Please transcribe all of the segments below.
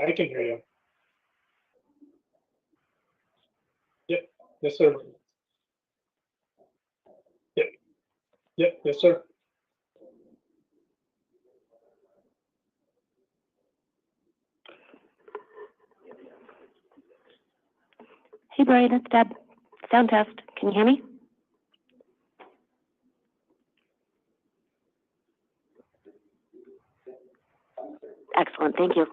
I can hear you. Yep. Yes, sir. Yep. Yep. Yes, sir. Hey, Brian, it's Deb. Sound test. Can you hear me? Excellent. Thank you.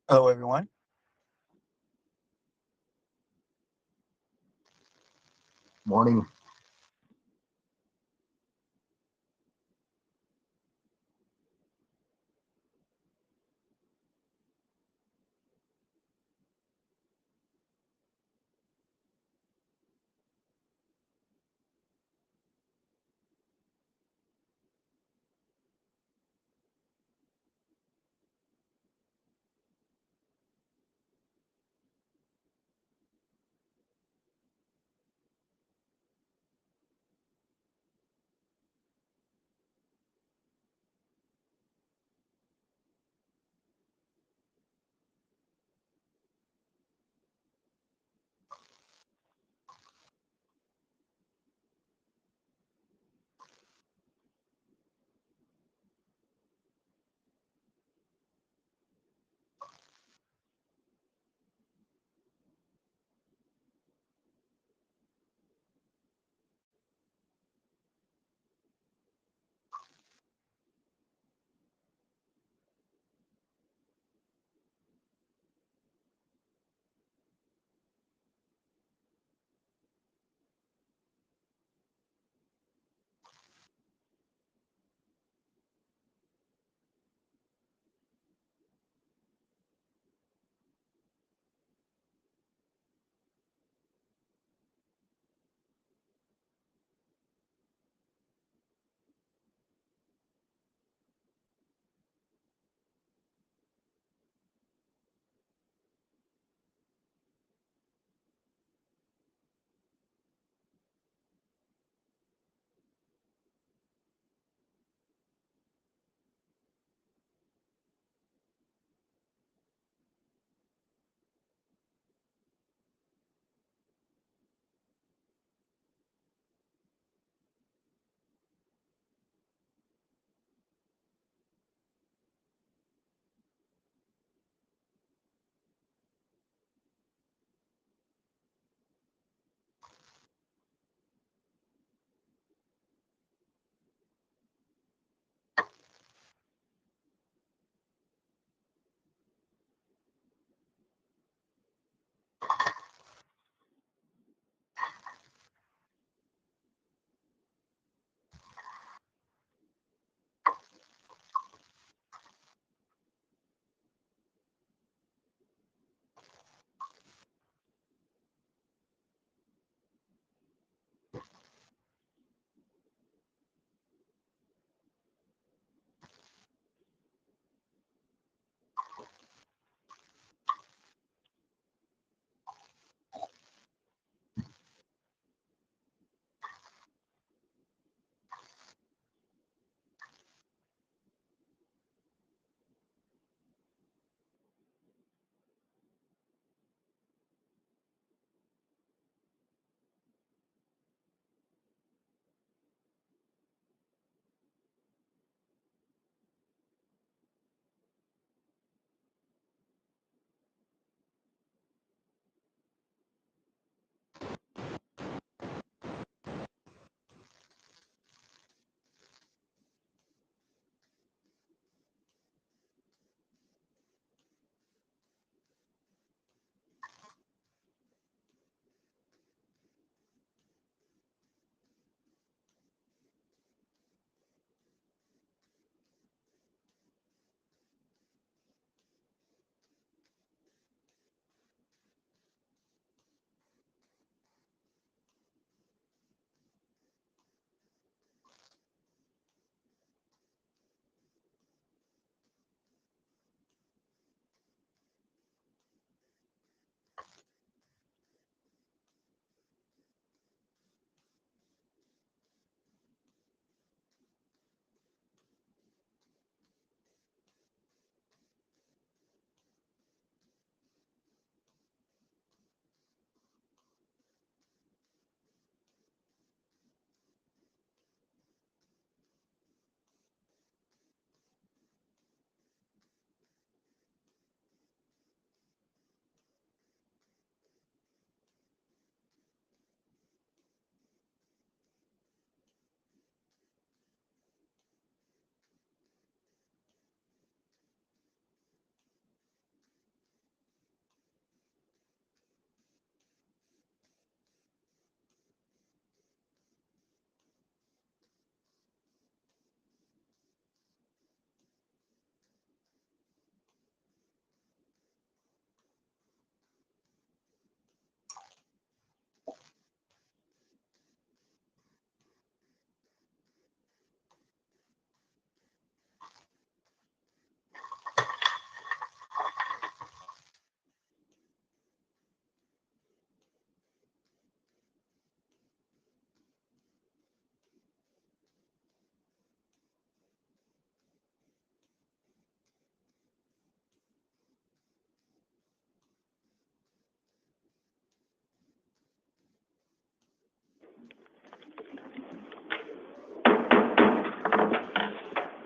Hello, everyone. Morning.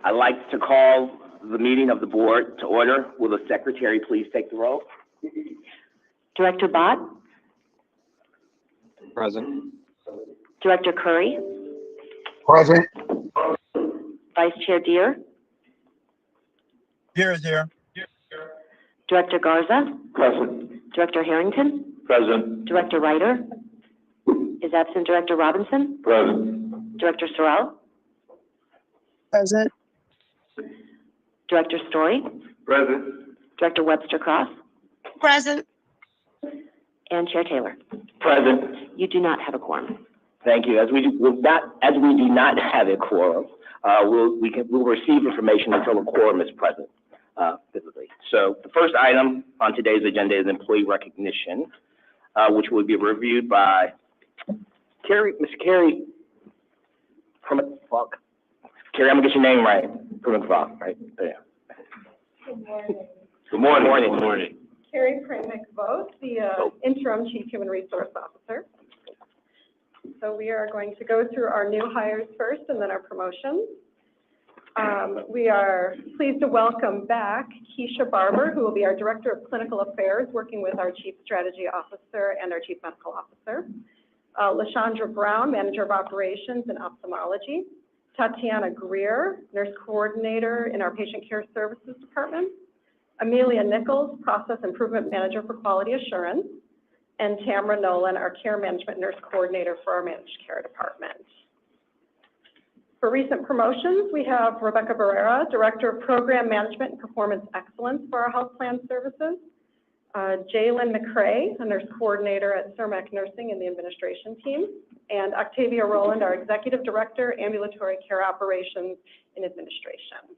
I'd like to call the meeting of the board to order. Will the secretary please take the roll? Director Bott, Present. Director Curry, Present. Vice Chair Deere, Here is here. Director Garza, Present. Director Harrington, Present. Director Ryder is absent. Director Robinson, Present. Director Sorrell, Present. Director Story, Present. Director Webster Cross, Present. and Chair Taylor. Present. You do not have a quorum. Thank you. As we do not have a quorum, we'll receive information until a quorum is present, physically. So the first item on today's agenda is employee recognition, which will be reviewed by Miss Carrie Fuck. Carrie, I'm gonna get your name right. Fuck, right? Yeah. Good morning. Good morning. Carrie Pramick-Voth, the interim Chief Human Resource Officer. So we are going to go through our new hires first and then our promotions. We are pleased to welcome back Keisha Barber, who will be our Director of Clinical Affairs, working with our Chief Strategy Officer and our Chief Medical Officer. LaShondra Brown, Manager of Operations and Ophthalmology. Tatiana Greer, Nurse Coordinator in our Patient Care Services Department. Amelia Nichols, Process Improvement Manager for Quality Assurance. And Tamara Nolan, our Care Management Nurse Coordinator for our Managed Care Department. For recent promotions, we have Rebecca Barrera, Director of Program Management and Performance Excellence for our Health Plan Services. Jalen McCrae, a Nurse Coordinator at CIRMAC Nursing in the Administration Team. And Octavia Rowland, our Executive Director, Ambulatory Care Operations in Administration.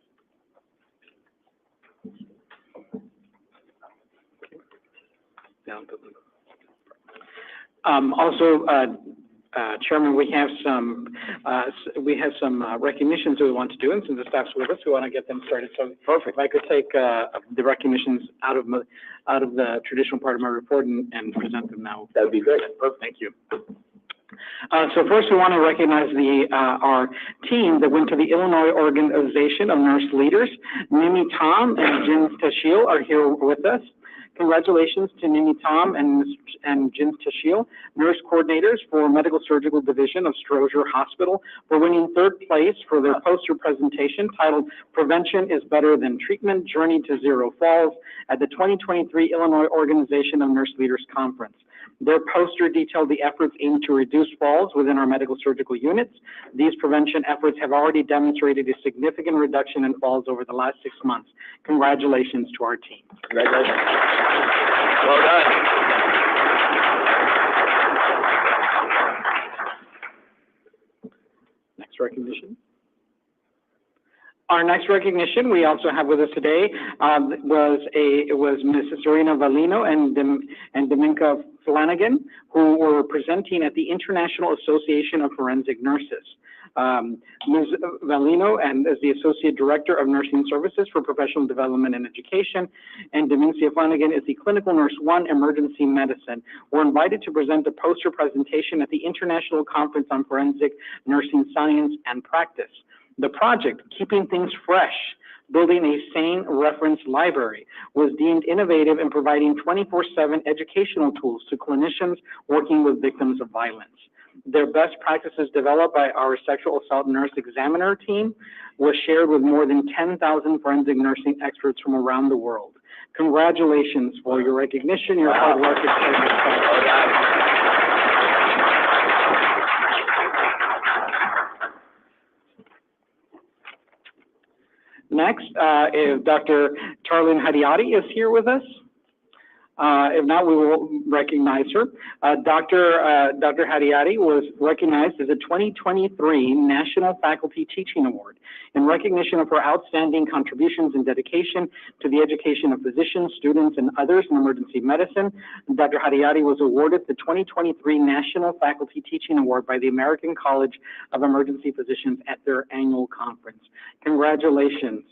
Chairman, we have some recognitions that we want to do, and since the staff's with us, we want to get them started. So, Perfect. if I could take the recognitions out of the traditional part of my report and present them now. That would be great. Perfect. Thank you. So first, we want to recognize our team that went to the Illinois Organization of Nurse Leaders. Mimi Tom and Jins Tashil are here with us. Congratulations to Mimi Tom and Jins Tashil, nurse coordinators for Medical Surgical Division of Stroger Hospital, for winning third place for their poster presentation titled "Prevention is Better Than Treatment: Journey to Zero Falls" at the 2023 Illinois Organization of Nurse Leaders Conference. Their poster detailed the efforts aimed to reduce falls within our medical surgical units. These prevention efforts have already demonstrated a significant reduction in falls over the last 6 months. Congratulations to our team. Congratulations. Well done. Next recognition. Our next recognition we also have with us today was Mrs. Serena Valino and Dominica Flanagan, who were presenting at the International Association of Forensic Nurses. Ms. Valino is the Associate Director of Nursing Services for Professional Development and Education, and Dominica Flanagan is the Clinical Nurse 1 Emergency Medicine. We're invited to present a poster presentation at the International Conference on Forensic Nursing Science and Practice. The project, Keeping Things Fresh, Building a Sane Reference Library, was deemed innovative in providing 24/7 educational tools to clinicians working with victims of violence. Their best practices developed by our sexual assault nurse examiner team was shared with more than 10,000 forensic nursing experts from around the world. Congratulations for your recognition, your hard work. Next, if Dr. Charlene Hadiati is here with us. If not, we will recognize her. Dr. Hadiati was recognized as a 2023 National Faculty Teaching Award in recognition of her outstanding contributions and dedication to the education of physicians, students, and others in emergency medicine. Dr. Hadiati was awarded the 2023 National Faculty Teaching Award by the American College of Emergency Physicians at their annual conference. Congratulations.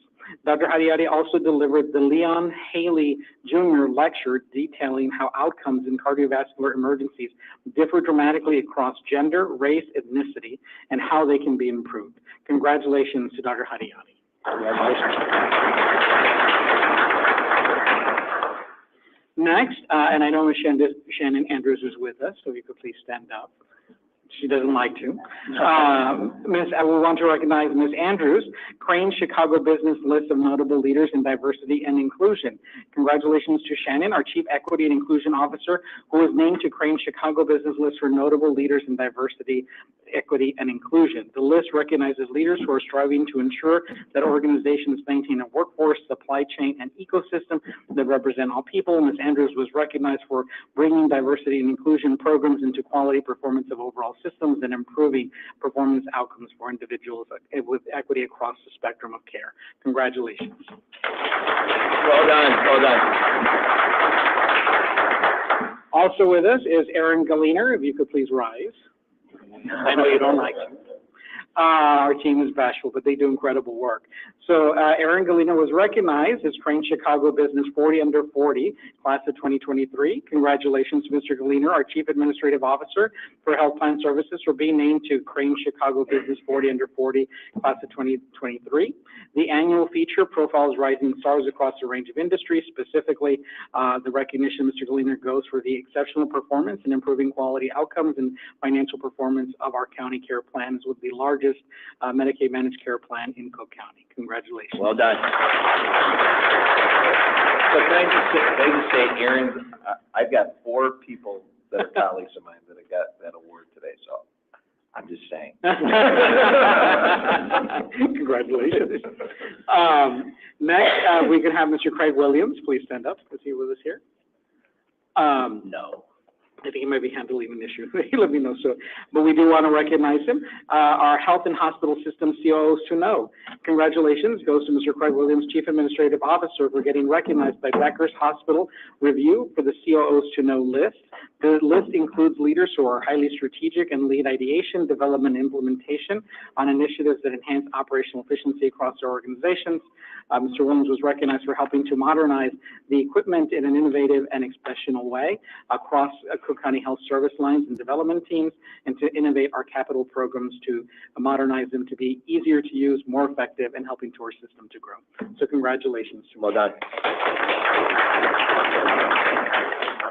Dr. Hadiati also delivered the Leon Haley Jr. lecture detailing how outcomes in cardiovascular emergencies differ dramatically across gender, race, ethnicity, and how they can be improved. Congratulations to Dr. Hadiati. Congratulations. Next, and I know Ms. Shannon Andrews is with us, so if you could please stand up. She doesn't like to. I want to recognize Ms. Andrews, Crane Chicago Business List of Notable Leaders in Diversity and Inclusion. Congratulations to Shannon, our Chief Equity and Inclusion Officer, who was named to Crane Chicago Business List for Notable Leaders in Diversity, Equity, and Inclusion. The list recognizes leaders who are striving to ensure that organizations maintain a workforce, supply chain, and ecosystem that represent all people. Ms. Andrews was recognized for bringing diversity and inclusion programs into quality performance of overall systems and improving performance outcomes for individuals with equity across the spectrum of care. Congratulations. Well done, well done. Also with us is Erin Galliner, if you could please rise. I know you don't like it. Our team is bashful, but they do incredible work. So Erin Gallina was recognized as Crane Chicago Business 40 Under 40, class of 2023. Congratulations to Mr. Gallina, our Chief Administrative Officer for Health Plan Services, for being named to Crane Chicago Business 40 Under 40, class of 2023. The annual feature profiles rising stars across a range of industries. Specifically, the recognition Mr. Gallina goes for the exceptional performance in improving quality outcomes and financial performance of our county care plans with the largest Medicaid managed care plan in Cook County. Congratulations. Well done. So can I just say, Erin, I've got 4 people that are colleagues of mine that have got that award today, so I'm just saying. Congratulations. Next, we can have Mr. Craig Williams. Please stand up. Is he with us here? No. I think he might be handling an issue. He let me know soon. But we do want to recognize him. Our Health and Hospital System COOs to know. Congratulations goes to Mr. Craig Williams, Chief Administrative Officer, for getting recognized by Becker's Hospital Review for the COOs to know list. The list includes leaders who are highly strategic and lead ideation, development, and implementation on initiatives that enhance operational efficiency across their organizations. Mr. Williams was recognized for helping to modernize the equipment in an innovative and exceptional way across Cook County Health Service lines and development teams, and to innovate our capital programs to modernize them to be easier to use, more effective, and helping to our system to grow. So congratulations. Well done.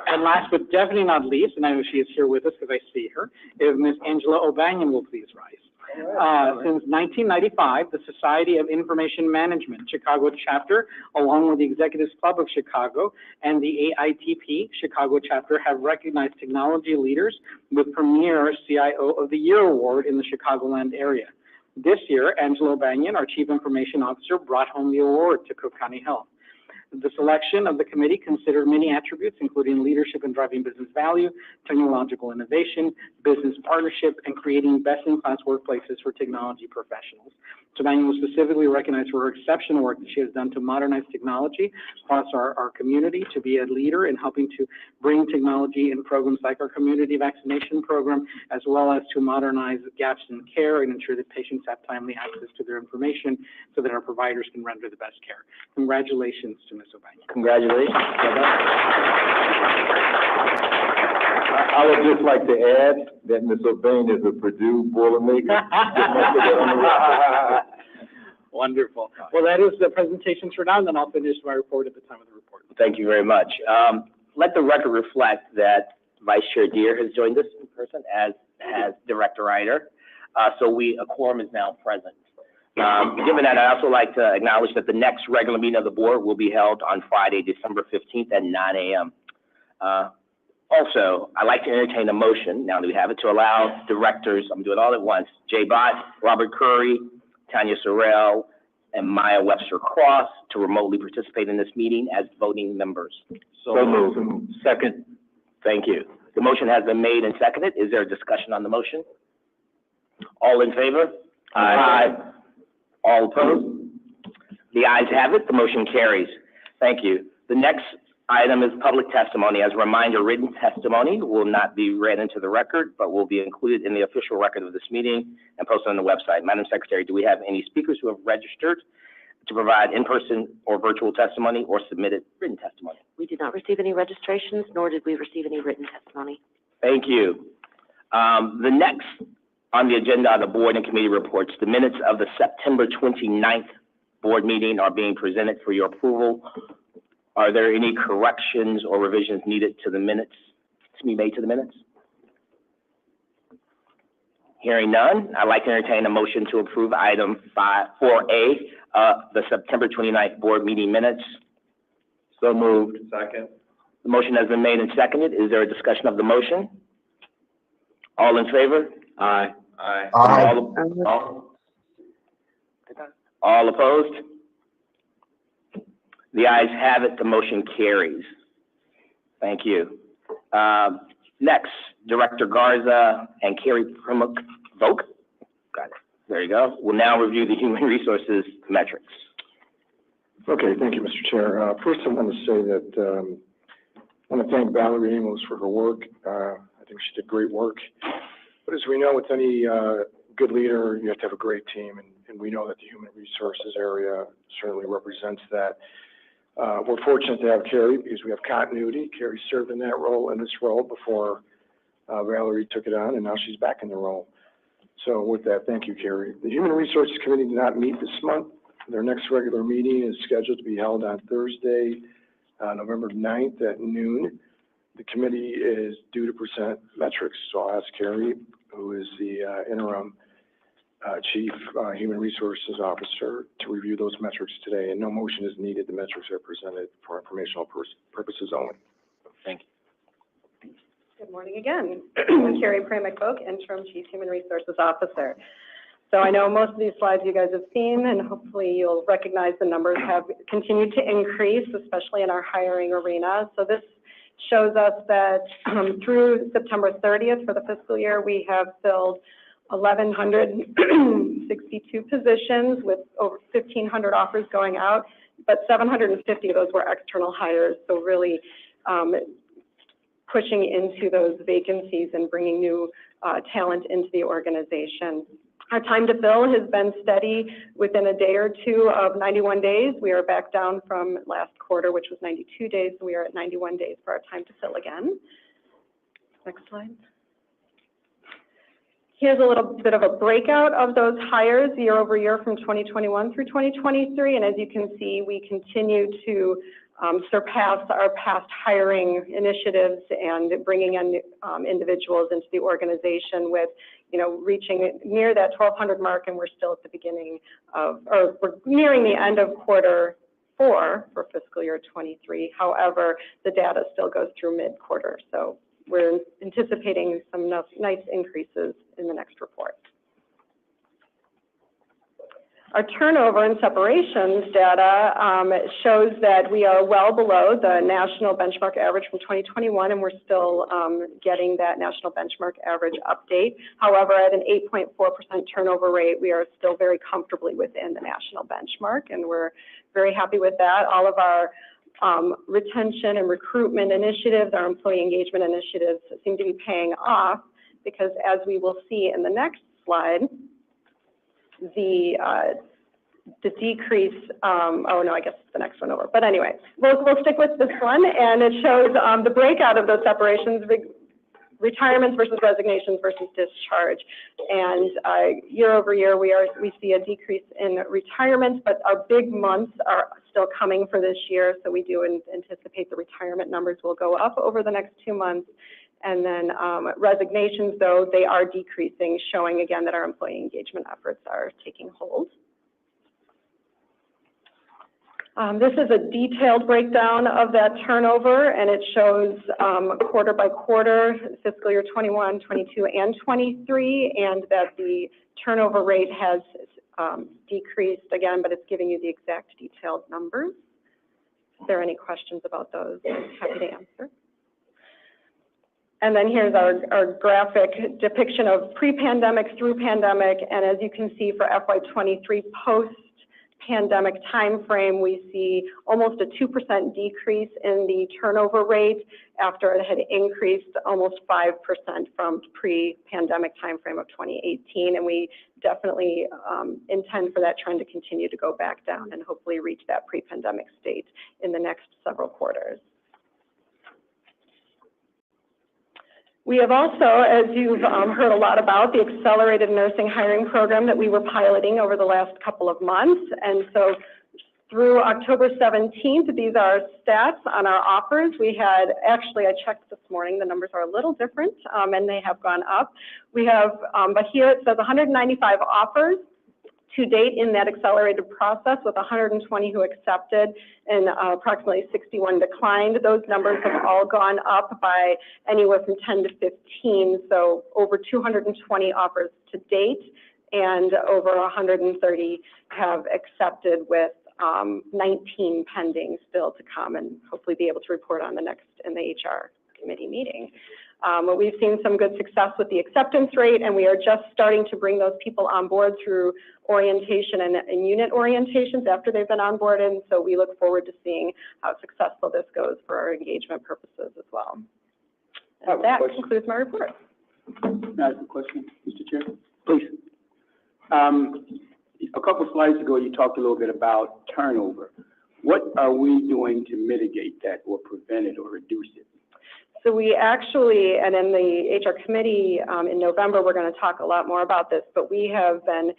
And last but definitely not least, and I know she is here with us because I see her, is Ms. Angela O'Banion will please rise. Since 1995, the Society of Information Management Chicago chapter, along with the Executives Club of Chicago and the AITP Chicago chapter, have recognized technology leaders with Premier CIO of the Year Award in the Chicagoland area. This year, Angela O'Banion, our Chief Information Officer, brought home the award to Cook County Health. The selection of the committee considered many attributes, including leadership in driving business value, technological innovation, business partnership, and creating best-in-class workplaces for technology professionals. O'Banion was specifically recognized for her exceptional work that she has done to modernize technology across our community, to be a leader in helping to bring technology in programs like our community vaccination program, as well as to modernize gaps in care and ensure that patients have timely access to their information so that our providers can render the best care. Congratulations to Ms. O'Banion. Congratulations. I would just like to add that Ms. O'Banion is a Purdue Boilermaker. Wonderful. Well, that is the presentations for now, and then I'll finish my report at the time of the report. Thank you very much. Let the record reflect that Vice Chair Deere has joined us in person, as has Director Ryder. So a quorum is now present. Given that, I'd also like to acknowledge that the next regular meeting of the board will be held on Friday, December 15th at 9 a.m. Also, I'd like to entertain a motion, now that we have it, to allow directors, I'm going to do it all at once, Jay Bott, Robert Curry, Tanya Sorrell, and Maya Webster Cross to remotely participate in this meeting as voting members. So moved. Second. Thank you. The motion has been made and seconded. Is there a discussion on the motion? All in favor? Aye. All opposed? The ayes have it. The motion carries. Thank you. The next item is public testimony. As a reminder, written testimony will not be read into the record, but will be included in the official record of this meeting and posted on the website. Madam Secretary, do we have any speakers who have registered to provide in-person or virtual testimony or submitted written testimony? We did not receive any registrations, nor did we receive any written testimony. Thank you. The next on the agenda are the board and committee reports. The minutes of the September 29th board meeting are being presented for your approval. Are there any corrections or revisions needed to the minutes, to be made to the minutes? Hearing none, I'd like to entertain a motion to approve item 4A, the September 29th board meeting minutes. So moved. Second. The motion has been made and seconded. Is there a discussion of the motion? All in favor? Aye. Aye. All opposed? The ayes have it, the motion carries. Thank you. Next, Director Garza and Carrie Primuk Vogt. Got it. There you go. We'll now review the human resources metrics. Okay, thank you, Mr. Chair. First, I want to say that I want to thank Valerie Amos for her work. I think she did great work. But as we know, with any good leader, you have to have a great team, and we know that the human resources area certainly represents that. We're fortunate to have Carrie because we have continuity. Carrie served in this role before Valerie took it on, and now she's back in the role. So with that, thank you, Carrie. The Human Resources Committee did not meet this month. Their next regular meeting is scheduled to be held on Thursday, November 9th at noon. The committee is due to present metrics, so I'll ask Carrie, who is the interim Chief Human Resources Officer, to review those metrics today, and no motion is needed. The metrics are presented for informational purposes only. Thank you. Good morning again. I'm Carrie Primuk Vogt, Interim Chief Human Resources Officer. So I know most of these slides you guys have seen, and hopefully you'll recognize the numbers have continued to increase, especially in our hiring arena. So this shows us that through September 30th for the fiscal year, we have filled 1,162 positions with over 1,500 offers going out, but 750 of those were external hires. So really pushing into those vacancies and bringing new talent into the organization. Our time to fill has been steady within a day or two of 91 days. We are back down from last quarter, which was 92 days. So we are at 91 days for our time to fill again. Next slide. Here's a little bit of a breakout of those hires year over year from 2021 through 2023. And as you can see, we continue to surpass our past hiring initiatives and bringing in individuals into the organization with, reaching near that 1,200 mark, and we're still at the beginning of, or we're nearing the end of quarter 4 for fiscal year 23. However, the data still goes through mid-quarter, so we're anticipating some nice increases in the next report. Our turnover and separations data shows that we are well below the national benchmark average from 2021, and we're still getting that national benchmark average update. However, at an 8.4% turnover rate, we are still very comfortably within the national benchmark, and we're very happy with that. All of our retention and recruitment initiatives, our employee engagement initiatives seem to be paying off because, as we will see in the next slide, the decrease, oh no, I guess it's the next one over. But anyway, we'll stick with this one, and it shows the breakout of those separations, retirements versus resignations versus discharge. And year over year, we see a decrease in retirements, but our big months are still coming for this year. So we do anticipate the retirement numbers will go up over the next 2 months. And then resignations, though, they are decreasing, showing again that our employee engagement efforts are taking hold. This is a detailed breakdown of that turnover, and it shows quarter by quarter, fiscal year 21, 22, and 23, and that the turnover rate has decreased again, but it's giving you the exact detailed numbers. If there are any questions about those, I'm happy to answer. And then here's our graphic depiction of pre-pandemic through pandemic. And as you can see for FY23 post-pandemic timeframe, we see almost a 2% decrease in the turnover rate after it had increased almost 5% from pre-pandemic timeframe of 2018. And we definitely intend for that trend to continue to go back down and hopefully reach that pre-pandemic state in the next several quarters. We have also, as you've heard a lot about, the accelerated nursing hiring program that we were piloting over the last couple of months. And so through October 17th, these are our stats on our offers. We had, actually, I checked this morning, the numbers are a little different, and they have gone up. We have, but here it says 195 offers to date in that accelerated process, with 120 who accepted and approximately 61 declined. Those numbers have all gone up by anywhere from 10 to 15, so over 220 offers to date, and over 130 have accepted, with 19 pending still to come, and hopefully be able to report on the next in the HR committee meeting. But we've seen some good success with the acceptance rate, and we are just starting to bring those people on board through orientation and unit orientations after they've been onboarded. And so we look forward to seeing how successful this goes for our engagement purposes as well. And that concludes my report. Can I ask a question, Mr. Chair? Please. A couple slides ago, you talked a little bit about turnover. What are we doing to mitigate that, or prevent it, or reduce it? So we actually, and in the HR committee in November, we're going to talk a lot more about this, but we have been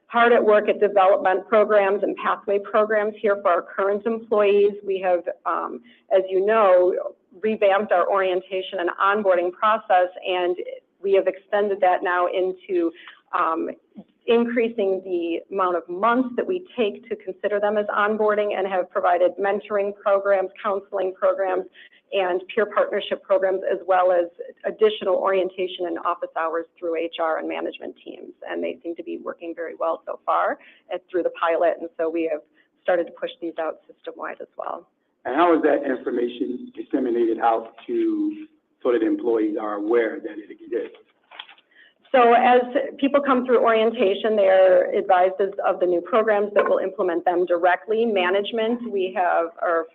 hard at work at development programs and pathway programs here for our current employees. We have, as you know, revamped our orientation and onboarding process, and we have extended that now into increasing the amount of months that we take to consider them as onboarding, and have provided mentoring programs, counseling programs, and peer partnership programs, as well as additional orientation and office hours through HR and management teams. And they seem to be working very well so far through the pilot. And so we have started to push these out system-wide as well. And how is that information disseminated out so that employees are aware that it exists? So as people come through orientation, they're advised of the new programs that will implement them directly. Management, we have, or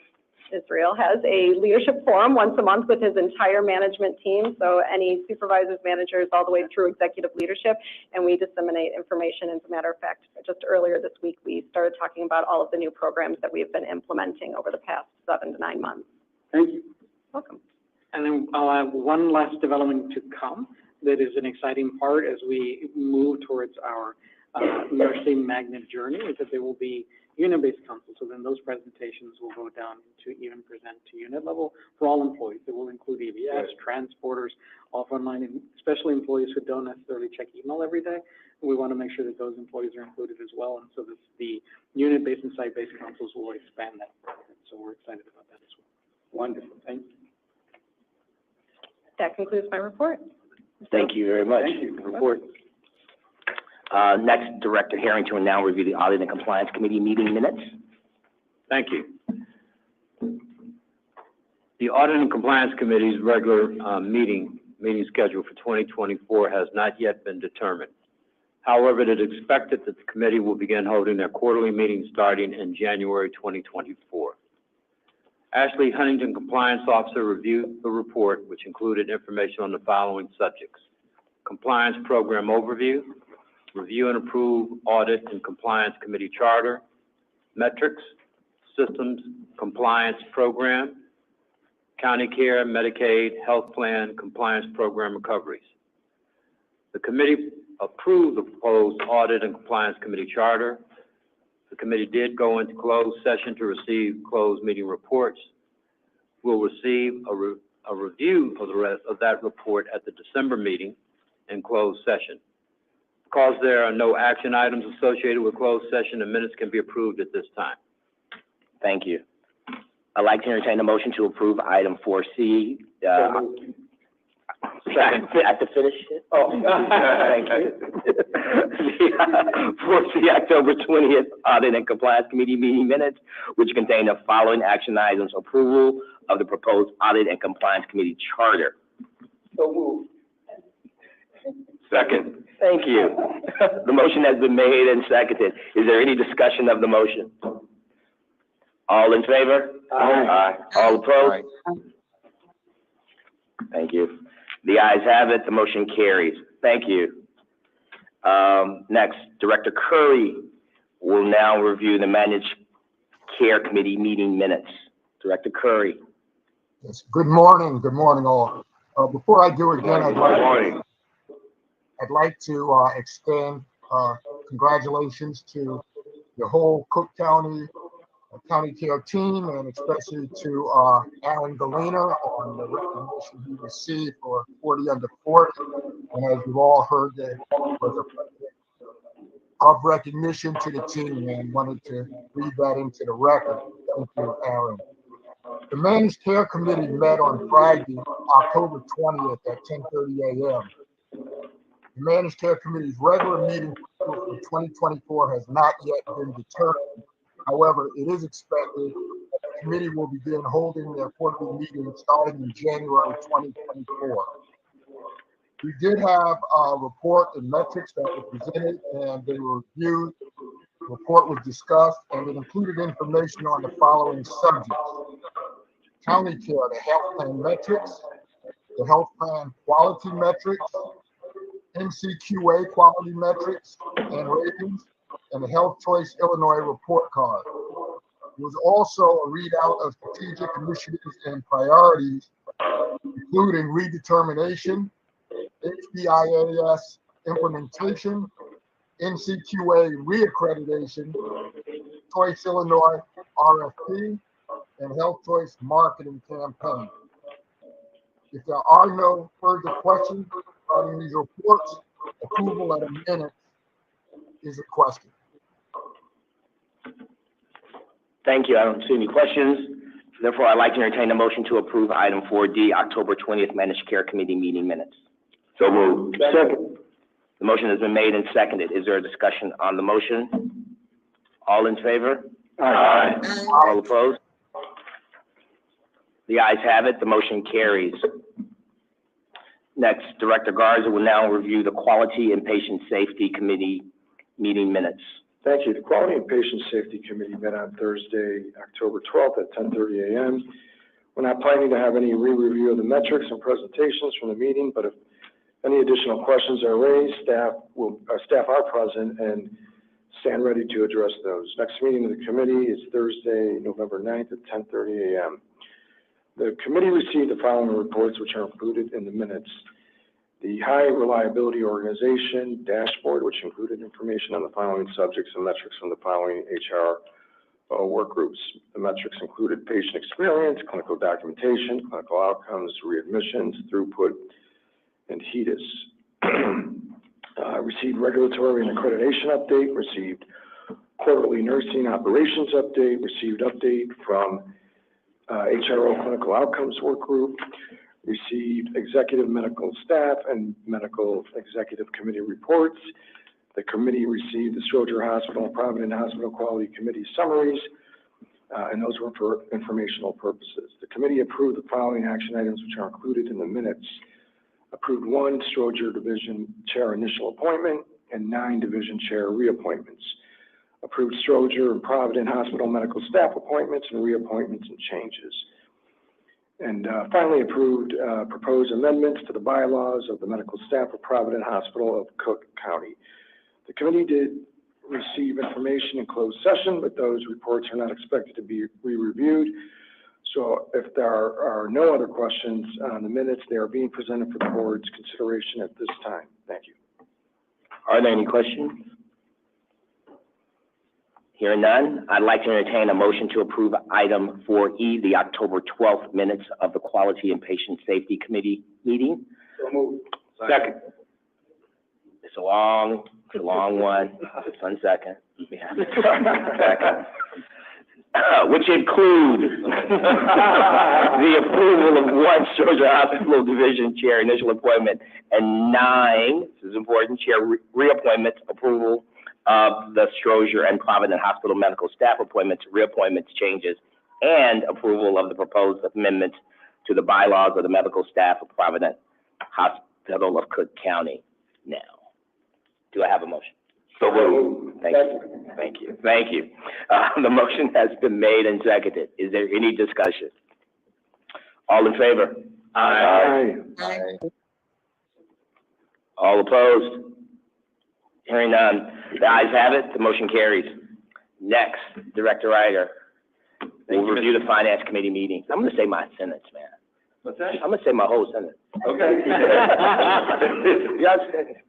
Israel has a leadership forum once a month with his entire management team. So any supervisors, managers, all the way through executive leadership, and we disseminate information. As a matter of fact, just earlier this week, we started talking about all of the new programs that we've been implementing over the past 7 to 9 months. Thank you. Welcome. And then I'll have one last development to come that is an exciting part as we move towards our nursing magnet journey, is that there will be unit-based council. So then those presentations will go down to even present to unit level for all employees. It will include EVS, transporters, all frontline, and especially employees who don't necessarily check email every day. We want to make sure that those employees are included as well. And so the unit-based and site-based councils will expand that. So we're excited about that as well. Wonderful. Thank you. That concludes my report. Thank you very much. Thank you. Report. Next, Director Harrington will now review the Audit and Compliance Committee meeting minutes. Thank you. The Audit and Compliance Committee's regular meeting schedule for 2024 has not yet been determined. However, it is expected that the committee will begin holding their quarterly meetings starting in January 2024. Ashley Huntington, Compliance Officer, reviewed the report, which included information on the following subjects: Compliance Program Overview, Review and Approve Audit and Compliance Committee Charter, Metrics, Systems Compliance Program, County Care, Medicaid, Health Plan, Compliance Program Recoveries. The committee approved the proposed Audit and Compliance Committee Charter. The committee did go into closed session to receive closed meeting reports. We'll receive a review of the rest of that report at the December meeting in closed session. Because there are no action items associated with closed session, the minutes can be approved at this time. Thank you. I'd like to entertain a motion to approve item 4C. I have to finish it? Oh, thank you. 4C, October 20th, Audit and Compliance Committee meeting minutes, which contain the following action items: approval of the proposed Audit and Compliance Committee Charter. So moved. Second. Thank you. The motion has been made and seconded. Is there any discussion of the motion? All in favor? Aye. All opposed? Aye. Thank you. The ayes have it. The motion carries. Thank you. Next, Director Curry will now review the Managed Care Committee meeting minutes. Director Curry. Yes. Good morning all. Before I do it again, Morning. I'd like to extend congratulations to the whole Cook County County Care team, and especially to Aaron Galena on the recognition he received for 40 under 40. And as you've all heard, that was of recognition to the team, and wanted to read that into the record. Thank you, Aaron. The Managed Care Committee met on Friday, October 20th at 10:30 a.m. The Managed Care Committee's regular meeting for 2024 has not yet been determined. However, it is expected that the committee will begin holding their quarterly meeting starting in January 2024. We did have a report and metrics that were presented, and they were reviewed. The report was discussed, and it included information on the following subjects: county care, the health plan metrics, the health plan quality metrics, NCQA quality metrics and ratings, and the Health Choice Illinois report card. There was also a readout of strategic initiatives and priorities, including redetermination, HBIAS implementation, NCQA reaccreditation, Choice Illinois RFP, and Health Choice marketing campaign. If there are no further questions regarding these reports, approval at a minute is requested. Thank you. I don't see any questions. Therefore, I'd like to entertain a motion to approve item 4D, October 20th Managed Care Committee meeting minutes. So moved. Second. The motion has been made and seconded. Is there a discussion on the motion? All in favor? Aye. All opposed? The ayes have it. The motion carries. Next, Director Garza will now review the Quality and Patient Safety Committee meeting minutes. Thank you. The Quality and Patient Safety Committee met on Thursday, October 12th at 10:30 a.m. We're not planning to have any re-review of the metrics and presentations from the meeting, but if any additional questions are raised, staff are present and stand ready to address those. Next meeting of the committee is Thursday, November 9th at 10:30 a.m. The committee received the following reports, which are included in the minutes. The High Reliability Organization dashboard, which included information on the following subjects and metrics from the following HR work groups. The metrics included patient experience, clinical documentation, clinical outcomes, readmissions, throughput, and HEDIS. Received regulatory and accreditation update, received quarterly nursing operations update, received update from HRO clinical outcomes work group, received executive medical staff and medical executive committee reports. The committee received the Stroger Hospital and Provident Hospital Quality Committee summaries, and those were for informational purposes. The committee approved the following action items, which are included in the minutes. Approved 1 Stroger Division Chair initial appointment and 9 Division Chair reappointments. Approved Stroger and Provident Hospital medical staff appointments and reappointments and changes. And finally approved proposed amendments to the bylaws of the medical staff of Provident Hospital of Cook County. The committee did receive information in closed session, but those reports are not expected to be re-reviewed. So if there are no other questions on the minutes, they are being presented for the board's consideration at this time. Thank you. Are there any questions? Hearing none, I'd like to entertain a motion to approve item 4E, the October 12th minutes of the Quality and Patient Safety Committee meeting. So moved. Second. It's a long one. Just 1 second. Yeah. Second. Which includes the approval of 1 Stroger Hospital Division Chair initial appointment and 9, this is important, chair reappointments, approval of the Stroger and Provident Hospital medical staff appointments, reappointments, changes, and approval of the proposed amendments to the bylaws of the medical staff of Provident Hospital of Cook County. Now, do I have a motion? So moved. Thank you. The motion has been made and seconded. Is there any discussion? All in favor? Aye. All opposed? Hearing none. The ayes have it. The motion carries. Next, Director Ryder. We'll review the Finance Committee meeting. I'm going to say my sentence, man. What's that? I'm gonna say my whole sentence. Okay. Yes,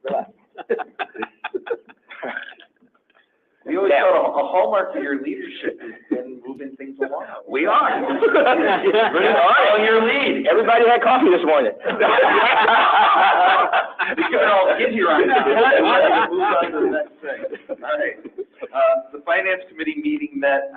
relax. We always thought a hallmark of your leadership has been moving things along. We are. We are on your lead. Everybody had coffee this morning. We can all get here on that. Move on to the next thing. All right. The Finance Committee met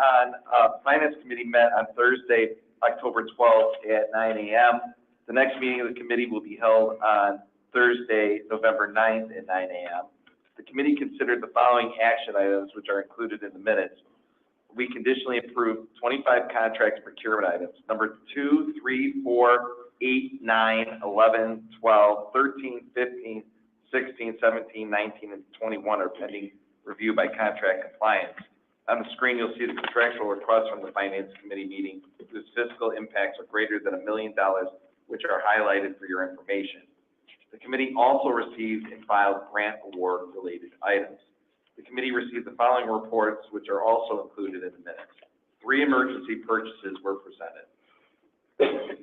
on Thursday, October 12th at 9 a.m. The next meeting of the committee will be held on Thursday, November 9th at 9 a.m. The committee considered the following action items, which are included in the minutes. We conditionally approved 25 contract procurement items. Number 2, 3, 4, 8, 9, 11, 12, 13, 15, 16, 17, 19, and 21 are pending review by contract compliance. On the screen, you'll see the contractual requests from the Finance Committee meeting whose fiscal impacts are greater than $1 million, which are highlighted for your information. The committee also received and filed grant award related items. The committee received the following reports, which are also included in the minutes. 3 emergency purchases were presented.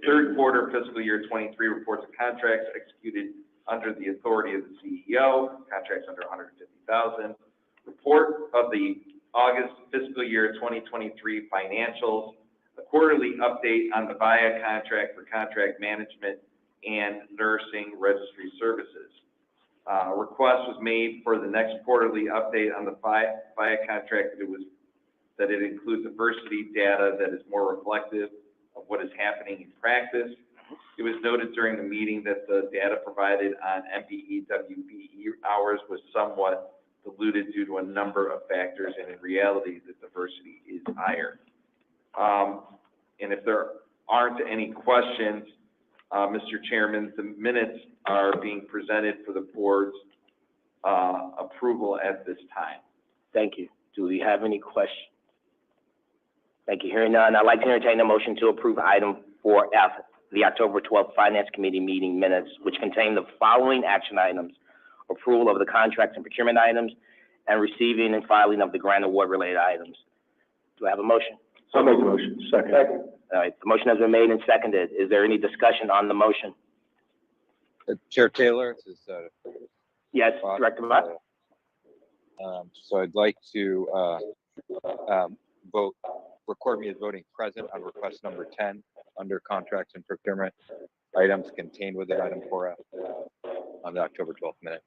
Third quarter fiscal year 23 reports of contracts executed under the authority of the CEO, contracts under $150,000. Report of the August fiscal year 2023 financials, a quarterly update on the VIA contract for contract management and nursing registry services. A request was made for the next quarterly update on the VIA contract that it includes diversity data that is more reflective of what is happening in practice. It was noted during the meeting that the data provided on MBE, WBE hours was somewhat diluted due to a number of factors, and in reality, the diversity is higher. And if there aren't any questions, Mr. Chairman, the minutes are being presented for the board's approval at this time. Thank you. Do we have any questions? Thank you. Hearing none, I'd like to entertain a motion to approve item 4F, the October 12th Finance Committee meeting minutes, which contain the following action items: approval of the contracts and procurement items, and receiving and filing of the grant award related items. Do I have a motion? I'll make the motion. Second. All right, the motion has been made and seconded. Is there any discussion on the motion? Chair Taylor, this is, Yes, Director Bott? so I'd like to, record me as voting present on request number 10 under contracts and procurement items contained within item 4F on the October 12th minute.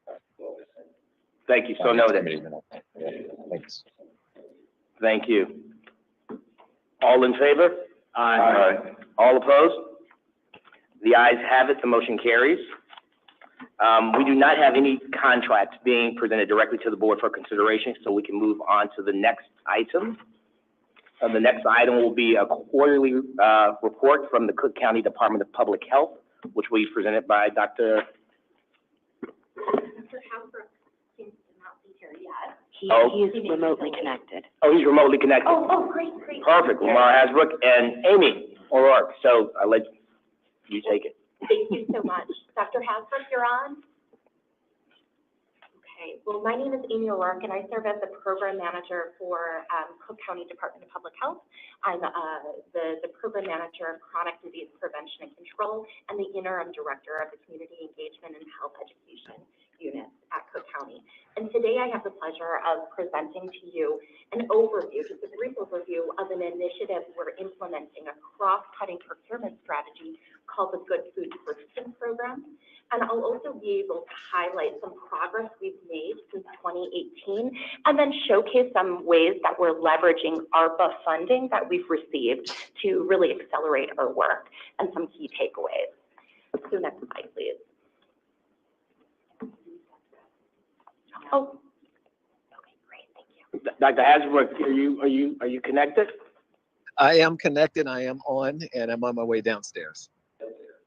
Thank you, so noted. Thanks. Thank you. All in favor? Aye. All opposed? The ayes have it, the motion carries. We do not have any contracts being presented directly to the board for consideration, so we can move on to the next item. The next item will be a quarterly report from the Cook County Department of Public Health, which will be presented by Dr. Mr. Hasbrook seems to not be here yet. He's remotely connected. Oh, he's remotely connected. Oh, great. Perfect. Lamar Hasbrook and Amy O'Rourke. So I'll let you take it. Thank you so much. Dr. Hasbrook, you're on. Okay, well, my name is Amy O'Rourke, and I serve as the program manager for Cook County Department of Public Health. I'm the program manager of chronic disease prevention and control and the interim director of the community engagement and health education unit at Cook County. And today I have the pleasure of presenting to you an overview, just a brief overview of an initiative we're implementing, a cross-cutting procurement strategy called the Good Food Purchasing Program. And I'll also be able to highlight some progress we've made since 2018, and then showcase some ways that we're leveraging ARPA funding that we've received to really accelerate our work, and some key takeaways. So next slide, please. Oh, okay, great, thank you. Dr. Hasbrook, are you connected? I am connected, I am on, and I'm on my way downstairs.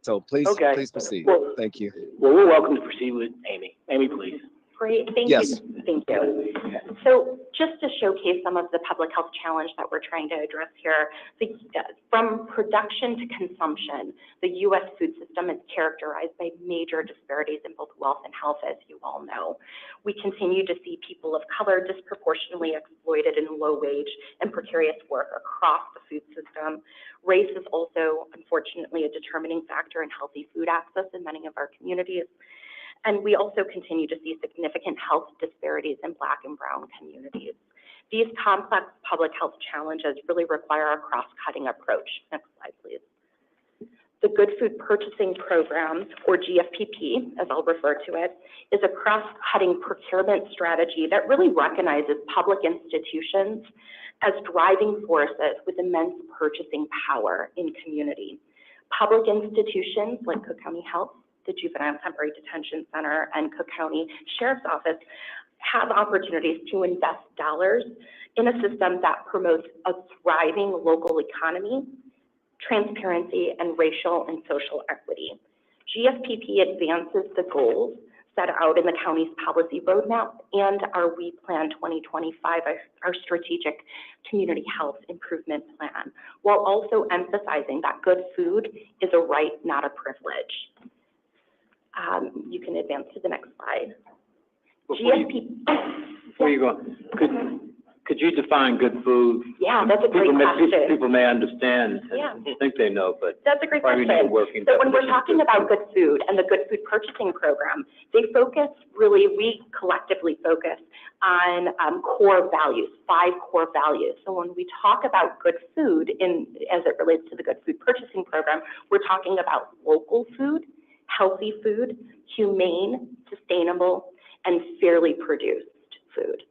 So please, Okay. please proceed. Well, Thank you. Well, we're welcome to proceed with Amy. Amy, please. Great, thank Yes. you. Thank you. So just to showcase some of the public health challenge that we're trying to address here, from production to consumption, the U.S. food system is characterized by major disparities in both wealth and health, as you all know. We continue to see people of color disproportionately exploited in low-wage and precarious work across the food system. Race is also, unfortunately, a determining factor in healthy food access in many of our communities. And we also continue to see significant health disparities in Black and Brown communities. These complex public health challenges really require a cross-cutting approach. Next slide, please. The Good Food Purchasing Program, or GFPP, as I'll refer to it, is a cross-cutting procurement strategy that really recognizes public institutions as driving forces with immense purchasing power in community. Public institutions like Cook County Health, the Juvenile Temporary Detention Center, and Cook County Sheriff's Office have opportunities to invest dollars in a system that promotes a thriving local economy, transparency, and racial and social equity. GFPP advances the goals set out in the county's policy roadmap and our We Plan 2025, our strategic community health improvement plan, while also emphasizing that good food is a right, not a privilege. You can advance to the next slide. Before you go, could you define good food? Yeah, that's a great question. People may understand, Yeah. and think they know, but That's a great probably question. need a working So when we're definition of talking good about food. good food and the Good Food Purchasing Program, they focus really, we collectively focus on core values, 5 core values. So when we talk about good food as it relates to the Good Food Purchasing Program, we're talking about local food, healthy food, humane, sustainable, and fairly produced food.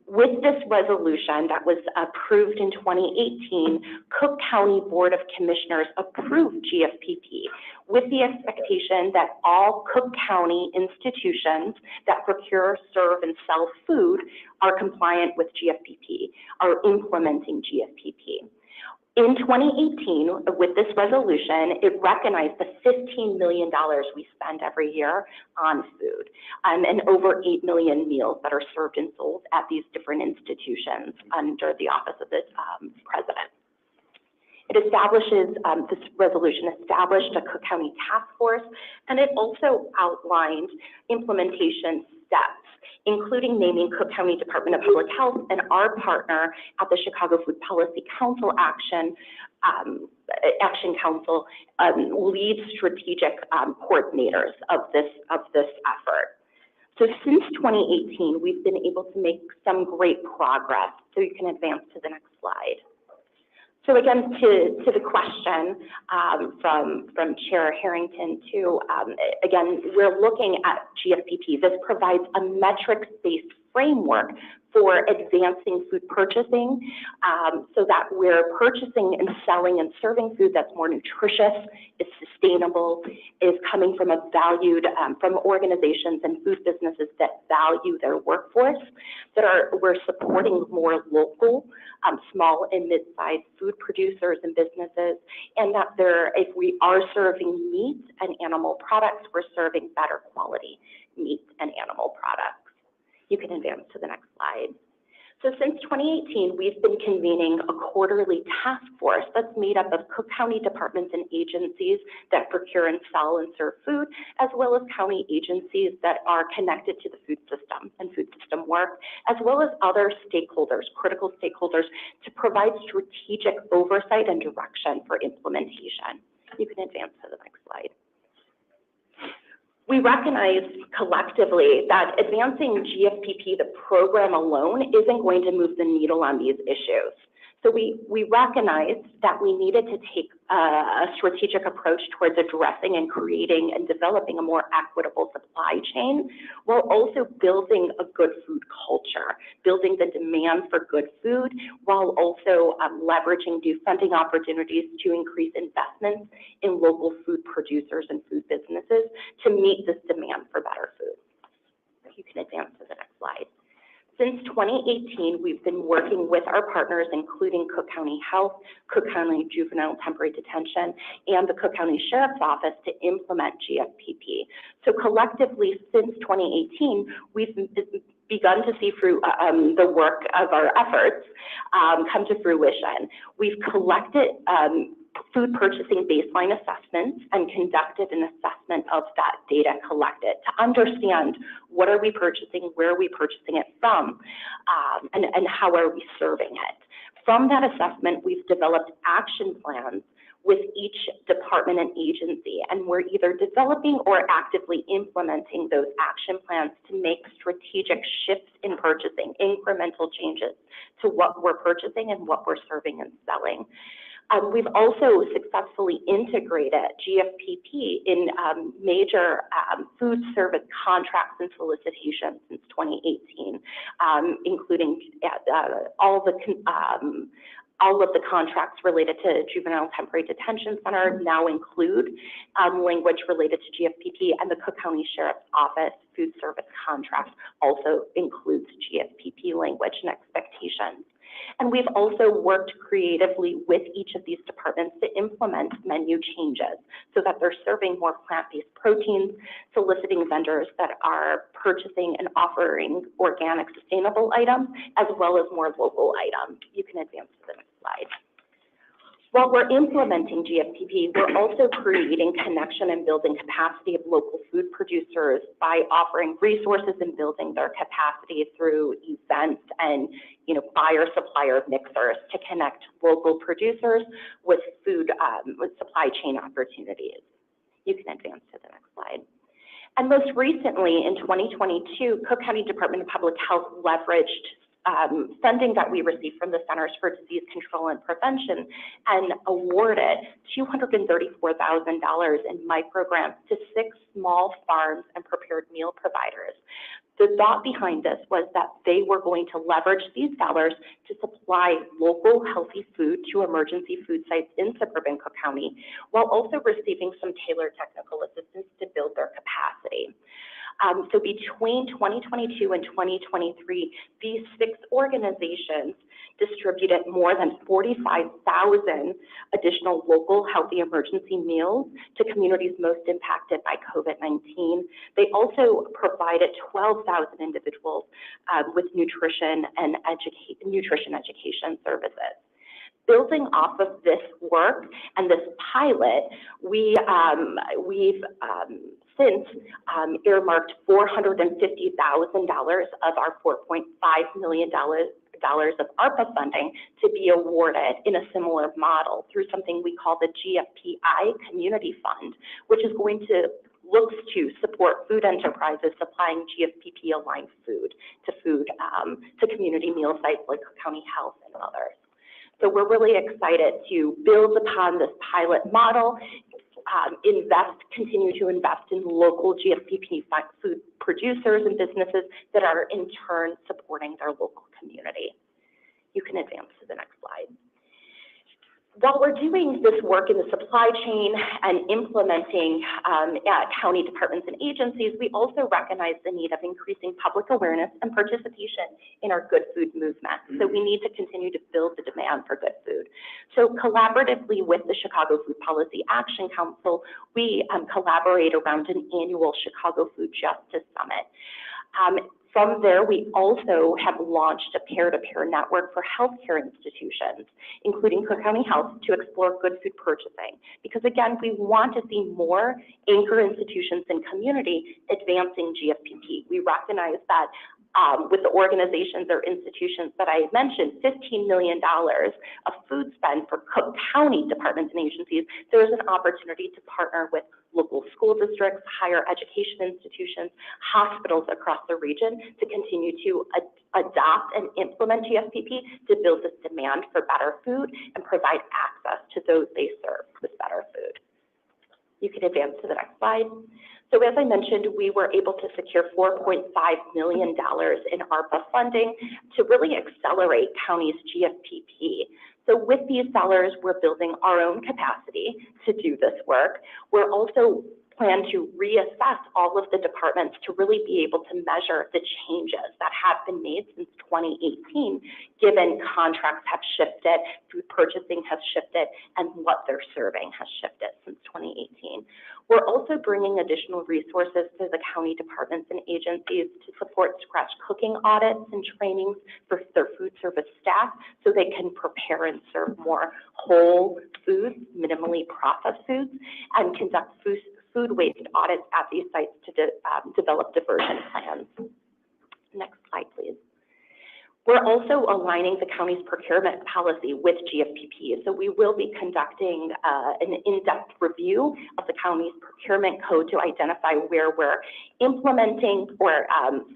With this resolution that was approved in 2018, Cook County Board of Commissioners approved GFPP with the expectation that all Cook County institutions that procure, serve, and sell food are compliant with GFPP, are implementing GFPP. In 2018, with this resolution, it recognized the $15 million we spend every year on food, and over 8 million meals that are served and sold at these different institutions under the office of the president. It establishes, this resolution established a Cook County task force, and it also outlined implementation steps, including naming Cook County Department of Public Health and our partner at the Chicago Food Policy Council Action Council, lead strategic coordinators of this effort. So since 2018, we've been able to make some great progress. So you can advance to the next slide. So again, to the question from Chair Harrington too, again, we're looking at GFPP. This provides a metrics-based framework for advancing food purchasing so that we're purchasing and selling and serving food that's more nutritious, is sustainable, is coming from from organizations and food businesses that value their workforce, we're supporting more local, small and mid-sized food producers and businesses, and that if we are serving meat and animal products, we're serving better quality meat and animal products. You can advance to the next slide. So since 2018, we've been convening a quarterly task force that's made up of Cook County departments and agencies that procure and sell and serve food, as well as county agencies that are connected to the food system and food system work, as well as other stakeholders, critical stakeholders, to provide strategic oversight and direction for implementation. You can advance to the next slide. We recognize collectively that advancing GFPP, the program alone, isn't going to move the needle on these issues. So we recognized that we needed to take a strategic approach towards addressing and creating and developing a more equitable supply chain, while also building a good food culture, building the demand for good food, while also leveraging new funding opportunities to increase investments in local food producers and food businesses to meet this demand for better food. You can advance to the next slide. Since 2018, we've been working with our partners, including Cook County Health, Cook County Juvenile Temporary Detention, and the Cook County Sheriff's Office to implement GFPP. So collectively, since 2018, we've begun to see the work of our efforts come to fruition. We've collected food purchasing baseline assessments and conducted an assessment of that data collected to understand what are we purchasing, where are we purchasing it from, and how are we serving it. From that assessment, we've developed action plans with each department and agency, and we're either developing or actively implementing those action plans to make strategic shifts in purchasing, incremental changes to what we're purchasing and what we're serving and selling. We've also successfully integrated GFPP in major food service contracts and solicitations since 2018, including all of the contracts related to Juvenile Temporary Detention Center now include language related to GFPP, and the Cook County Sheriff's Office food service contract also includes GFPP language and expectations. And we've also worked creatively with each of these departments to implement menu changes so that they're serving more plant-based proteins, soliciting vendors that are purchasing and offering organic, sustainable items, as well as more local items. You can advance to the next slide. While we're implementing GFPP, we're also creating connection and building capacity of local food producers by offering resources and building their capacity through events and buyer-supplier mixers to connect local producers with food, with supply chain opportunities. You can advance to the next slide. And most recently, in 2022, Cook County Department of Public Health leveraged funding that we received from the Centers for Disease Control and Prevention and awarded $234,000 in microgrants to 6 small farms and prepared meal providers. The thought behind this was that they were going to leverage these dollars to supply local healthy food to emergency food sites in suburban Cook County, while also receiving some tailored technical assistance to build their capacity. So between 2022 and 2023, these 6 organizations distributed more than 45,000 additional local healthy emergency meals to communities most impacted by COVID-19. They also provided 12,000 individuals with nutrition and nutrition education services. Building off of this work and this pilot, we've since earmarked $450,000 of our $4.5 million of ARPA funding to be awarded in a similar model through something we call the GFPI Community Fund, which is going to looks to support food enterprises supplying GFPP-aligned food to community meal sites like Cook County Health and others. So we're really excited to build upon this pilot model, continue to invest in local GFPP food producers and businesses that are in turn supporting their local community. You can advance to the next slide. While we're doing this work in the supply chain and implementing at county departments and agencies, we also recognize the need of increasing public awareness and participation in our good food movement. So we need to continue to build the demand for good food. So collaboratively with the Chicago Food Policy Action Council, we collaborate around an annual Chicago Food Justice Summit. From there, we also have launched a peer-to-peer network for healthcare institutions, including Cook County Health, to explore good food purchasing. Because again, we want to see more anchor institutions and community advancing GFPP. We recognize that with the organizations or institutions that I mentioned, $15 million of food spend for Cook County departments and agencies, there is an opportunity to partner with local school districts, higher education institutions, hospitals across the region to continue to adopt and implement GFPP to build this demand for better food and provide access to those they serve with better food. You can advance to the next slide. So as I mentioned, we were able to secure $4.5 million in ARPA funding to really accelerate county's GFPP. So with these dollars, we're building our own capacity to do this work. We're also plan to reassess all of the departments to really be able to measure the changes that have been made since 2018, given contracts have shifted, food purchasing has shifted, and what they're serving has shifted since 2018. We're also bringing additional resources to the county departments and agencies to support scratch cooking audits and trainings for their food service staff so they can prepare and serve more whole foods, minimally processed foods, and conduct food waste audits at these sites to develop diversion plans. Next slide, please. We're also aligning the county's procurement policy with GFPP. So we will be conducting an in-depth review of the county's procurement code to identify where we're implementing or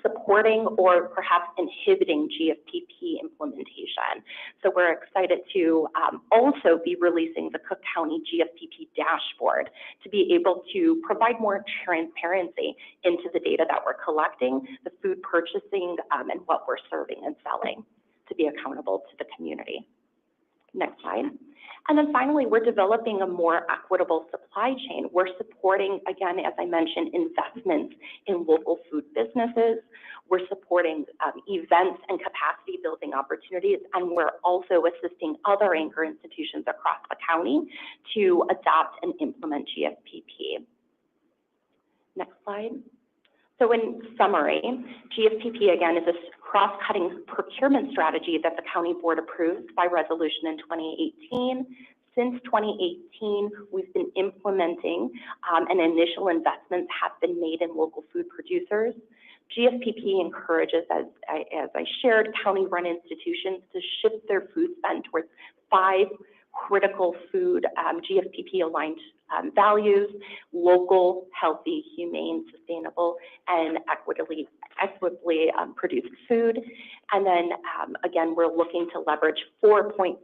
supporting or perhaps inhibiting GFPP implementation. So we're excited to also be releasing the Cook County GFPP dashboard to be able to provide more transparency into the data that we're collecting, the food purchasing, and what we're serving and selling, to be accountable to the community. Next slide. And then finally, we're developing a more equitable supply chain. We're supporting, again, as I mentioned, investments in local food businesses. We're supporting events and capacity building opportunities, and we're also assisting other anchor institutions across the county to adopt and implement GFPP. Next slide. So in summary, GFPP, again, is a cross-cutting procurement strategy that the county board approved by resolution in 2018. Since 2018, we've been implementing and initial investments have been made in local food producers. GFPP encourages, as I shared, county-run institutions to shift their food spend towards 5 critical food GFPP-aligned values: local, healthy, humane, sustainable, and equitably produced food. And then again, we're looking to leverage $4.5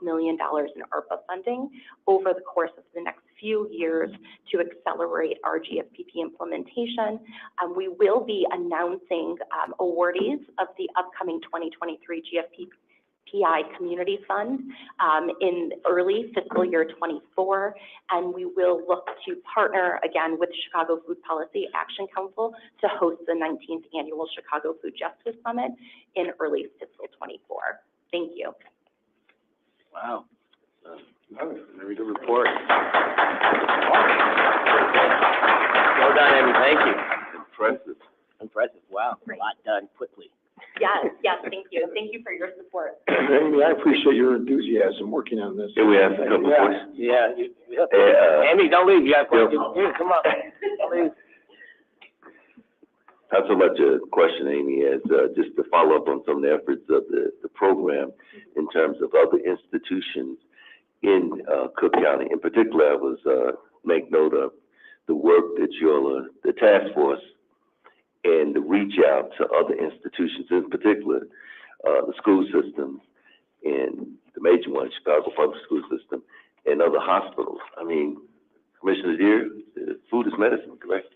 million in ARPA funding over the course of the next few years to accelerate our GFPP implementation. We will be announcing awardees of the upcoming 2023 GFPP Community Fund in early fiscal year 24, and we will look to partner again with Chicago Food Policy Action Council to host the 19th annual Chicago Food Justice Summit in early fiscal 24. Thank you. Wow. Very good report. Well done, Amy. Thank you. Impressive. Impressive. Wow. Great. A lot done quickly. Yes, thank you. Thank you for your support. Amy, I appreciate your enthusiasm working on this. Here we have a couple of questions. Yeah. Amy, don't leave. You got questions? Here, come on. Don't leave. Not so much a question, Amy, as just to follow up on some of the efforts of the program in terms of other institutions in Cook County. In particular, I was make note of the work that the task force and the reach out to other institutions, in particular, the school systems and the major one, Chicago Public School System, and other hospitals. I mean, Commissioner Deere, food is medicine, correct?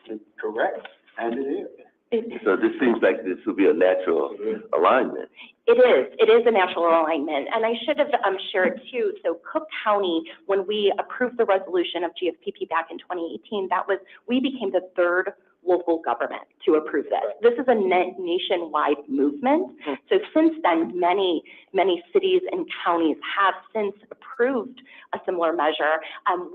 Correct, and it is. So this seems like this will be a natural alignment. It is a natural alignment, and I should have shared too. So Cook County, when we approved the resolution of GFPP back in 2018, we became the 3rd local government to approve this. This is a nationwide movement. So since then, many cities and counties have since approved a similar measure.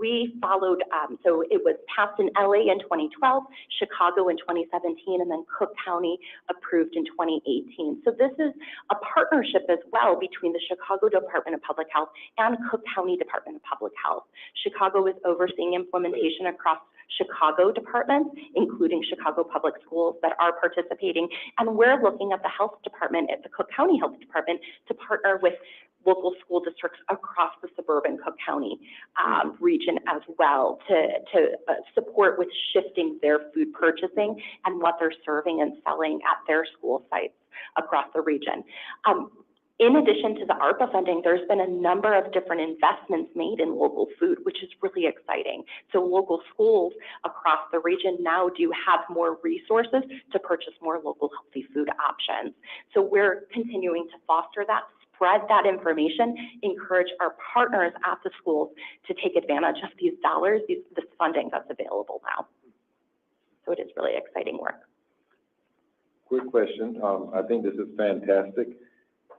We followed, so it was passed in LA in 2012, Chicago in 2017, and then Cook County approved in 2018. So this is a partnership as well between the Chicago Department of Public Health and Cook County Department of Public Health. Chicago is overseeing implementation across Chicago departments, including Chicago Public Schools that are participating. And we're looking at the health department, at the Cook County Health Department, to partner with local school districts across the suburban Cook County region as well to support with shifting their food purchasing and what they're serving and selling at their school sites across the region. In addition to the ARPA funding, there's been a number of different investments made in local food, which is really exciting. So local schools across the region now do have more resources to purchase more local healthy food options. So we're continuing to foster that, spread that information, encourage our partners at the schools to take advantage of these dollars, this funding that's available now. So it is really exciting work. Quick question, I think this is fantastic.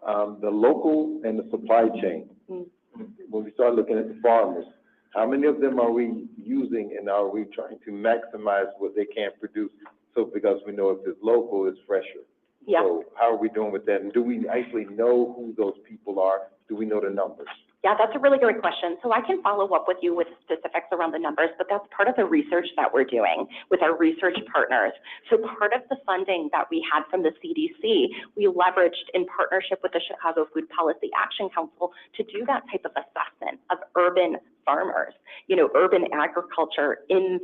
The local and the supply chain, when we start looking at the farmers, how many of them are we using and are we trying to maximize what they can produce? So because we know if it's local, it's fresher. Yeah. So how are we doing with that? And do we actually know who those people are? Do we know the numbers? Yeah, that's a really great question. So I can follow up with you with specifics around the numbers, but that's part of the research that we're doing with our research partners. So part of the funding that we had from the CDC, we leveraged in partnership with the Chicago Food Policy Action Council to do that type of assessment of urban farmers, urban agriculture in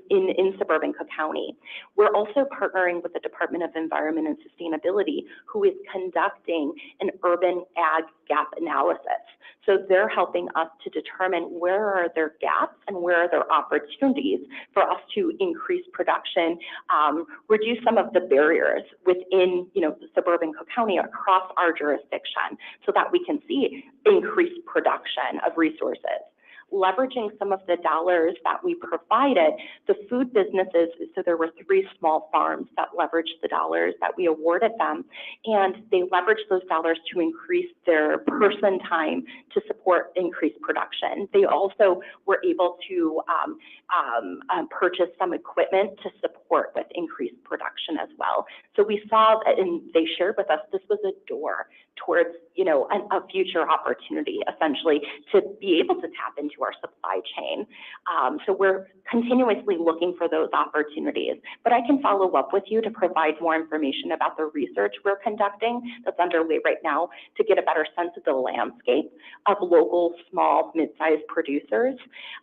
suburban Cook County. We're also partnering with the Department of Environment and Sustainability, who is conducting an urban ag gap analysis. So they're helping us to determine where are there gaps and where are there opportunities for us to increase production, reduce some of the barriers within, suburban Cook County across our jurisdiction so that we can see increased production of resources. Leveraging some of the dollars that we provided, the food businesses, so there were 3 small farms that leveraged the dollars that we awarded them, and they leveraged those dollars to increase their person time to support increased production. They also were able to purchase some equipment to support with increased production as well. So we saw that, and they shared with us, this was a door towards, a future opportunity, essentially, to be able to tap into our supply chain. So we're continuously looking for those opportunities. But I can follow up with you to provide more information about the research we're conducting that's underway right now to get a better sense of the landscape of local, small, mid-sized producers,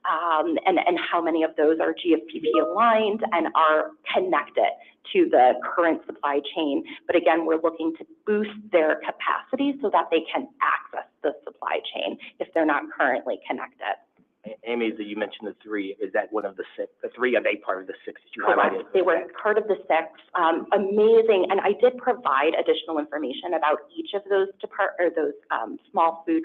and how many of those are GFPP aligned and are connected to the current supply chain. But again, we're looking to boost their capacity so that they can access the supply chain if they're not currently connected. Amy, you mentioned the 3. Is that one of the 6? The 3, are they part of the 6 that you Correct. highlighted? They were part of the 6. Amazing, and I did provide additional information about each of those small food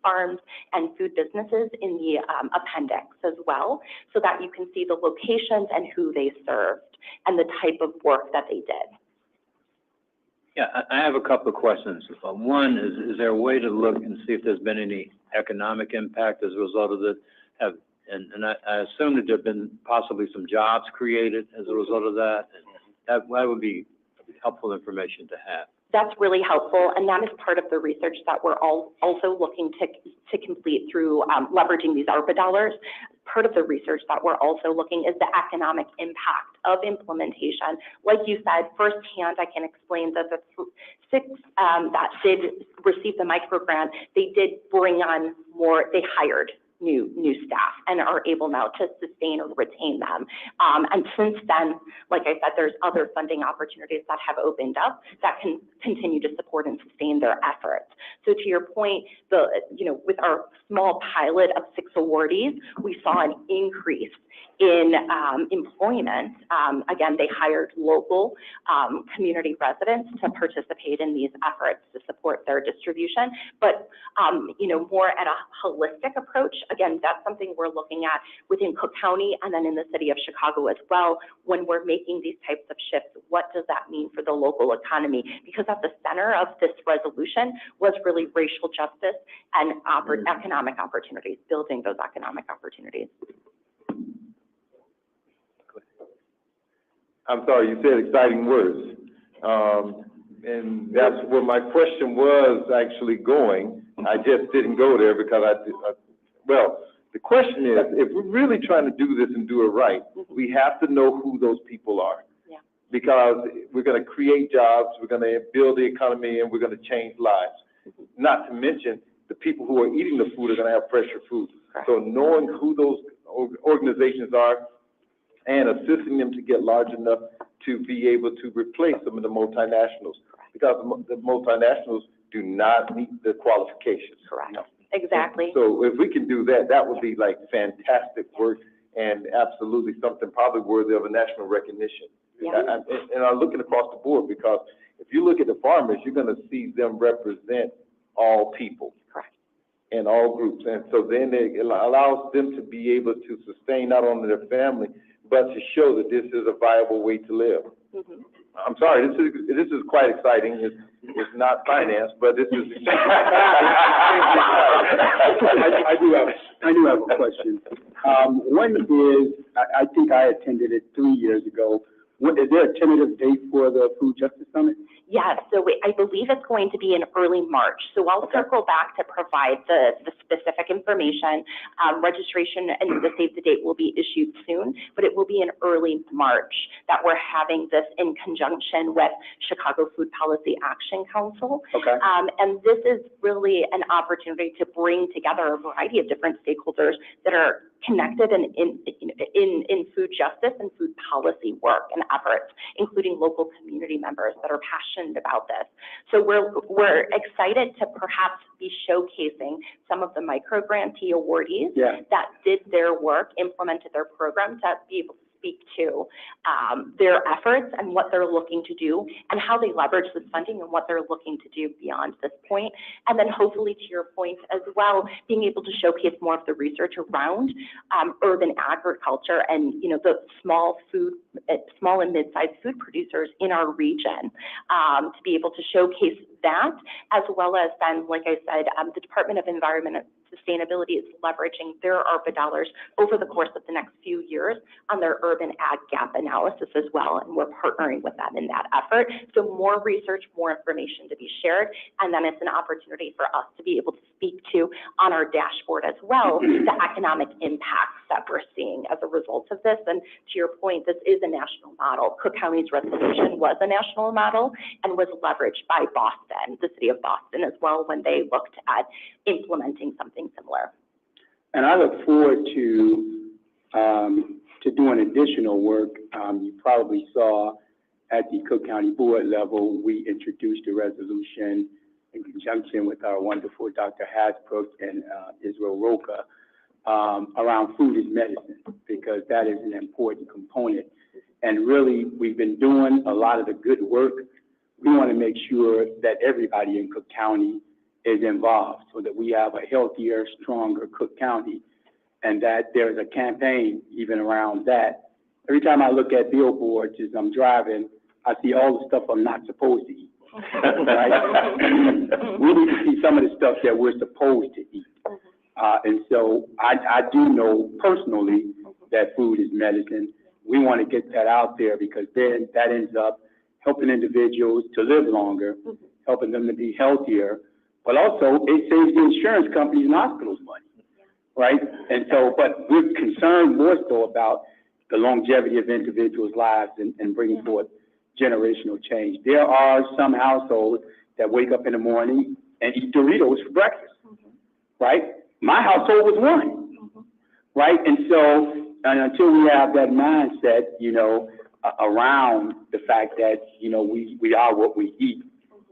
farms and food businesses in the appendix as well, so that you can see the locations and who they served and the type of work that they did. Yeah, I have a couple of questions. One is there a way to look and see if there's been any economic impact as a result of this? And I assume that there have been possibly some jobs created as a result of that. And that would be helpful information to have. That's really helpful, and that is part of the research that we're also looking to complete through leveraging these ARPA dollars. Part of the research that we're also looking is the economic impact of implementation. Like you said, firsthand, I can explain that the 6 that did receive the micro grant, they did bring on more, they hired new staff and are able now to sustain or retain them. And since then, like I said, there's other funding opportunities that have opened up that can continue to support and sustain their efforts. So to your point, with our small pilot of 6 awardees, we saw an increase in employment. Again, they hired local community residents to participate in these efforts to support their distribution, but more at a holistic approach. Again, that's something we're looking at within Cook County and then in the city of Chicago as well. When we're making these types of shifts, what does that mean for the local economy? Because at the center of this resolution was really racial justice and economic opportunities, building those economic opportunities. I'm sorry, you said exciting words. And that's where my question was actually going. I just didn't go there because well, the question is, if we're really trying to do this and do it right, we have to know who those people are. Yeah. Because we're going to create jobs, we're going to build the economy, and we're going to change lives. Not to mention, the people who are eating the food are going to have fresher food. Correct. So knowing who those organizations are and assisting them to get large enough to be able to replace some of the multinationals. Because the multinationals do not meet the qualifications. Correct. No. Exactly. So if we can do that, that would be like fantastic work and absolutely something probably worthy of a national recognition. Yeah. And I'm looking across the board because if you look at the farmers, you're going to see them represent all people. Correct. And all groups. And so then it allows them to be able to sustain not only their family, but to show that this is a viable way to live. Mhm. I'm sorry, this is quite exciting. It's not finance, but this is. I do have a question. One is, I think I attended it 3 years ago. Is there a tentative date for the Food Justice Summit? Yes, so I believe it's going to be in early March. So I'll circle back to provide the specific information. Registration and the save the date will be issued soon, but it will be in early March that we're having this in conjunction with Chicago Food Policy Action Council. Okay. And this is really an opportunity to bring together a variety of different stakeholders that are connected in food justice and food policy work and efforts, including local community members that are passionate about this. So we're excited to perhaps be showcasing some of the micro grantee awardees that did their work, implemented their program to be able to speak to their efforts and what they're looking to do and how they leverage this funding and what they're looking to do beyond this point. And then hopefully, to your point as well, being able to showcase more of the research around urban agriculture and, you know, the small and mid-sized food producers in our region, to be able to showcase that, as well as then, like I said, the Department of Environment and Sustainability is leveraging their ARPA dollars over the course of the next few years on their urban ag gap analysis as well, and we're partnering with them in that effort. So more research, more information to be shared, and then it's an opportunity for us to be able to speak to on our dashboard as well the economic impacts that we're seeing as a result of this. And to your point, this is a national model. Cook County's resolution was a national model and was leveraged by Boston, the city of Boston as well, when they looked at implementing something similar. And I look forward to doing additional work. You probably saw at the Cook County Board level, we introduced a resolution in conjunction with our wonderful Dr. Hasbrook and Israel Roca around food as medicine, because that is an important component. And really, we've been doing a lot of the good work. We want to make sure that everybody in Cook County is involved so that we have a healthier, stronger Cook County, and that there's a campaign even around that. Every time I look at billboards as I'm driving, I see all the stuff I'm not supposed to eat. Right? We need to see some of the stuff that we're supposed to eat. And so I do know personally that food is medicine. We want to get that out there because then that ends up helping individuals to live longer, helping them to be healthier, but also it saves the insurance companies and hospitals money, right? And so, but we're concerned more so about the longevity of individuals' lives and bringing forth generational change. There are some households that wake up in the morning and eat Doritos for breakfast, right? My household was one, right? And so, and until we have that mindset, you know, around the fact that, you know, we are what we eat,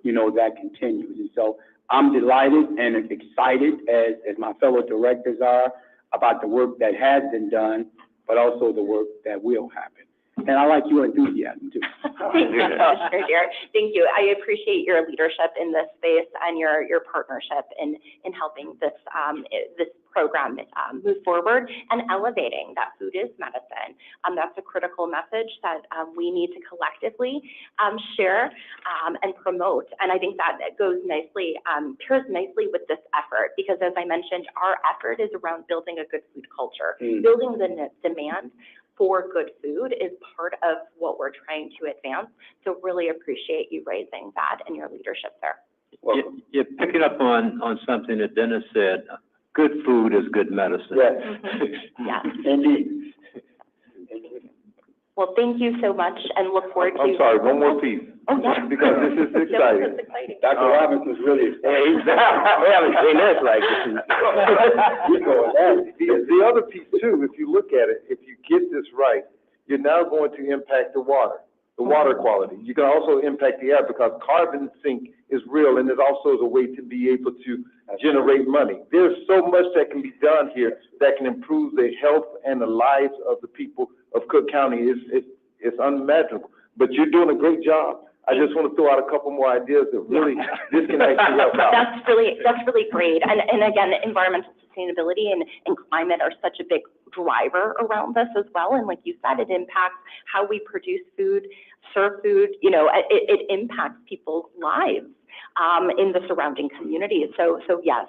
you know, that continues. And so I'm delighted and excited, as my fellow directors are, about the work that has been done, but also the work that will happen. And I like your enthusiasm too. Thank you, Commissioner Deere. Thank you. I appreciate your leadership in this space and your partnership in helping this this program move forward and elevating that food is medicine. That's a critical message that we need to collectively share and promote. And I think that goes nicely, pairs nicely with this effort, because as I mentioned, our effort is around building a good food culture. Building the demand for good food is part of what we're trying to advance. So really appreciate you raising that and your leadership there. You're picking up on something that Dennis said. Good food is good medicine. Yes. Yes. Indeed. Well, thank you so much and look forward to. I'm sorry, one more piece. Oh, yeah. Because this is exciting. This is exciting. Dr. Robinson's really excited. We haven't seen this like this. The other piece too, if you look at it, if you get this right, you're now going to impact the water quality. You can also impact the air because carbon sink is real, and there's also a way to be able to generate money. There's so much that can be done here that can improve the health and the lives of the people of Cook County. It's unimaginable. But you're doing a great job. I just want to throw out a couple more ideas that really, this can actually help out. That's really great. And again, environmental sustainability and climate are such a big driver around this as well. And like you said, it impacts how we produce food, serve food, you know, it impacts people's lives in the surrounding communities. So yes,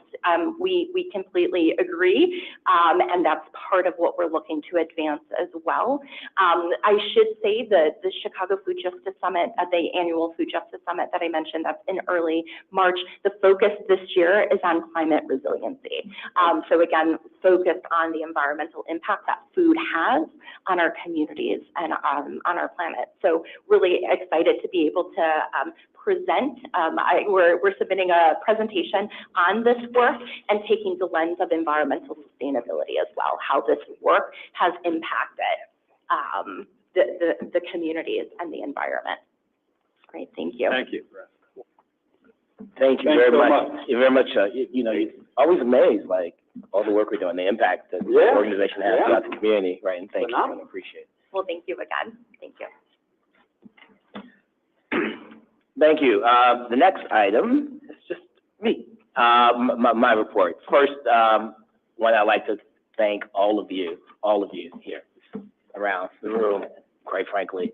we completely agree, and that's part of what we're looking to advance as well. I should say that the Chicago Food Justice Summit, the annual Food Justice Summit that I mentioned, that's in early March. The focus this year is on climate resiliency. So again, focused on the environmental impact that food has on our communities and on our planet. So really excited to be able to present. We're submitting a presentation on this work and taking the lens of environmental sustainability as well, how this work has impacted the communities and the environment. Great, thank you. Thank you. Thank you Thanks very so much. much. You're very much, you know, you're always amazed, like, all the work we're doing, the impact that the organization has throughout the community, right? And thank you, I appreciate it. Well, thank you again. Thank you. Thank you. The next item is just me, my report. First, one, I'd like to thank all of you here around the room, quite frankly.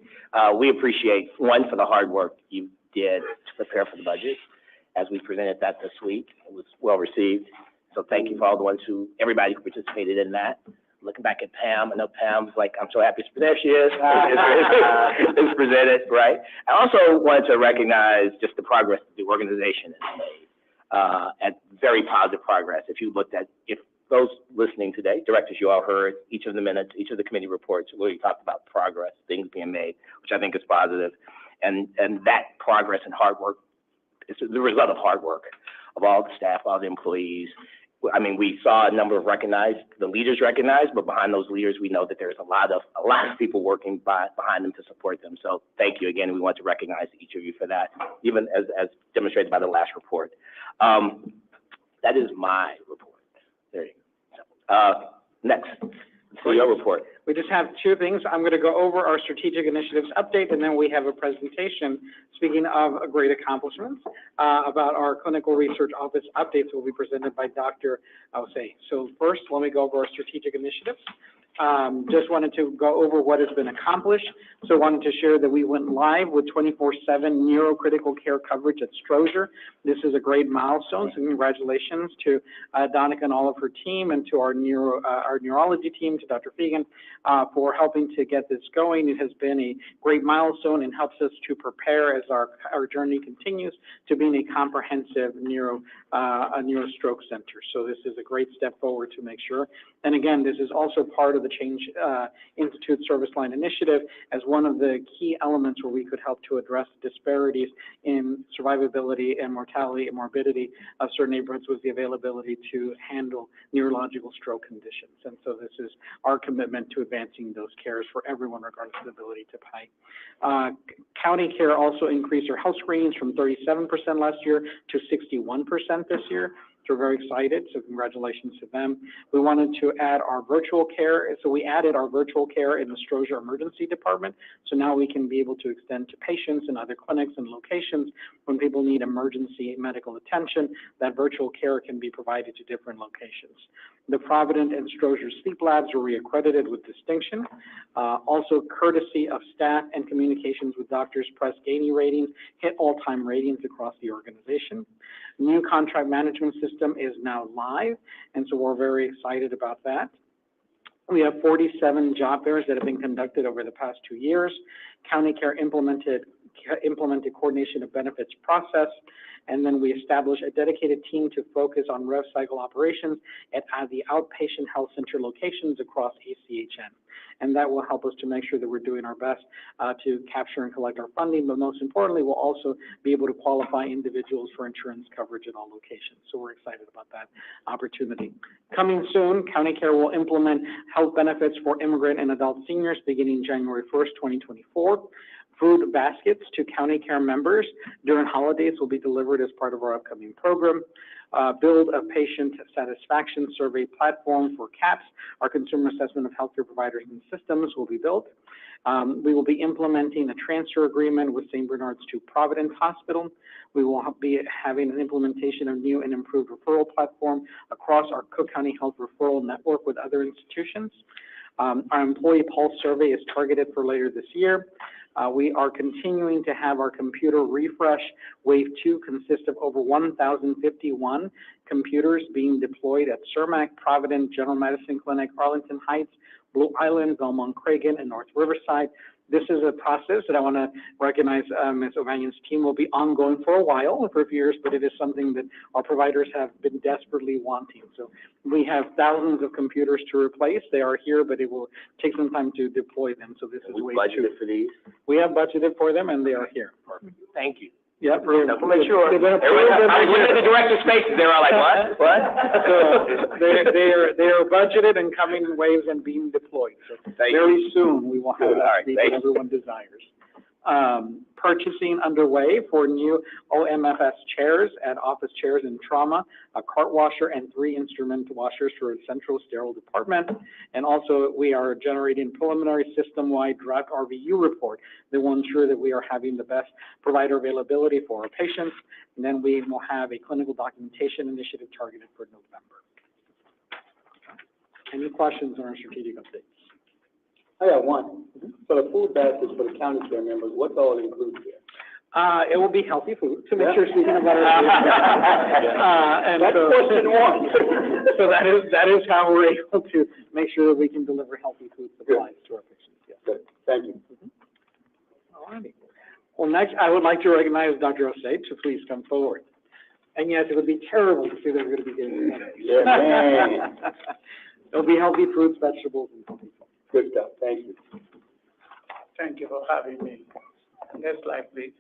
We appreciate, one, for the hard work you did to prepare for the budget as we presented that this week. It was well received. So thank you for all the ones everybody who participated in that. Looking back at Pam, I know Pam's like, I'm so happy, there she is, it's presented, right? I also wanted to recognize just the progress that the organization has made, and very positive progress. If those listening today, directors, you all heard each of the minutes, each of the committee reports, where you talked about progress, things being made, which I think is positive. And that progress and hard work is the result of hard work of all the staff, all the employees. I mean, we saw a number of the leaders recognized, but behind those leaders, we know that there's a lot of people working behind them to support them. So thank you again. We want to recognize each of you for that, even as demonstrated by the last report. That is my report. There you go. Next, CEO report. We just have two things. I'm going to go over our strategic initiatives update, and then we have a presentation, speaking of great accomplishments, about our clinical research office updates will be presented by Dr. Osei. So first, let me go over our strategic initiatives. Just wanted to go over what has been accomplished. So wanted to share that we went live with 24/7 neurocritical care coverage at Stroger. This is a great milestone, so congratulations to Donica and all of her team, and to our neurology team, to Dr. Fegan, for helping to get this going. It has been a great milestone and helps us to prepare as our journey continues to being a comprehensive neurostroke center. So this is a great step forward to make sure. And again, this is also part of the Change Institute Service Line Initiative as one of the key elements where we could help to address disparities in survivability and mortality and morbidity of certain neighborhoods, was the availability to handle neurological stroke conditions. And so this is our commitment to advancing those cares for everyone, regardless of the ability to pay. County Care also increased their health screenings from 37% last year to 61% this year. So we're very excited, so congratulations to them. We wanted to add our virtual care, so we added our virtual care in the Stroger Emergency Department, so now we can be able to extend to patients in other clinics and locations when people need emergency medical attention. That virtual care can be provided to different locations. The Provident and Stroger sleep labs were reaccredited with distinction. Also, courtesy of staff and communications with doctors, Press Ganey ratings hit all-time ratings across the organization. New contract management system is now live, and so we're very excited about that. We have 47 job fairs that have been conducted over the past 2 years. County Care implemented coordination of benefits process, and then we established a dedicated team to focus on rev cycle operations at the outpatient health center locations across ACHN. And that will help us to make sure that we're doing our best to capture and collect our funding, but most importantly, we'll also be able to qualify individuals for insurance coverage at all locations. So we're excited about that opportunity. Coming soon, County Care will implement health benefits for immigrant and adult seniors beginning January 1st, 2024. Food baskets to County Care members during holidays will be delivered as part of our upcoming program. Build a patient satisfaction survey platform for CAPS. Our consumer assessment of healthcare providers and systems will be built. We will be implementing a transfer agreement with St. Bernard's to Providence Hospital. We will be having an implementation of new and improved referral platform across our Cook County Health Referral Network with other institutions. Our employee pulse survey is targeted for later this year. We are continuing to have our computer refresh. Wave 2 consists of over 1,051 computers being deployed at Cermak, Providence, General Medicine Clinic, Arlington Heights, Blue Island, Belmont Cragen, and North Riverside. This is a process that I want to recognize Ms. O'Banion's team will be ongoing for a while, for a few years, but it is something that our providers have been desperately wanting. So we have thousands of computers to replace. They are here, but it will take some time to deploy them. So this is We wave 2. budgeted for these? We have budgeted for them, and they are here. Thank you. Yeah, We'll make sure. They've been approved. I was looking at the director's faces, they were all like, what? So they are budgeted and coming in waves and being deployed. So very soon we will have Good. All right, that thank that you. everyone desires. Purchasing underway for new OMFS chairs and office chairs in trauma, a cart washer, and 3 instrument washers for a central sterile department. And also, we are generating preliminary system-wide draft RVU report that will ensure that we are having the best provider availability for our patients. And then we will have a clinical documentation initiative targeted for November. Any questions on our strategic updates? I got one. So the food baskets for the county care members, what's all included there? It will be healthy food to make Yeah. sure speaking about it. And That's so, question 1. so that is how we're able to make sure that we can deliver healthy food supplies to our patients. Yes. Good. Thank you. All righty. Well, next, I would like to recognize Dr. Osage to please come forward. And yes, it would be terrible to see that we're going to be getting Yeah, man. It'll be healtly fruits, vegetables, and healthy food. Good stuff. Thank you. Thank you for having me. Next slide, please.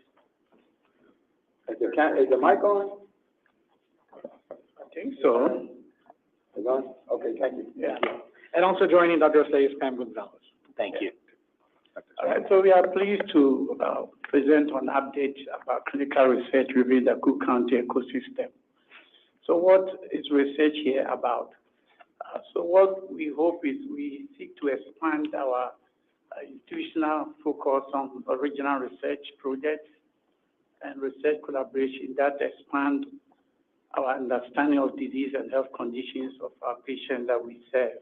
Is the mic on? I think so. Is it on? Okay, thank you. Yeah. And also joining Dr. Osage is Pam Gonzalez. Thank you. All right, so we are pleased to present an update about clinical research within the Cook County ecosystem. So what is research here about? So what we hope is we seek to expand our institutional focus on original research projects and research collaboration that expand our understanding of disease and health conditions of our patients that we serve.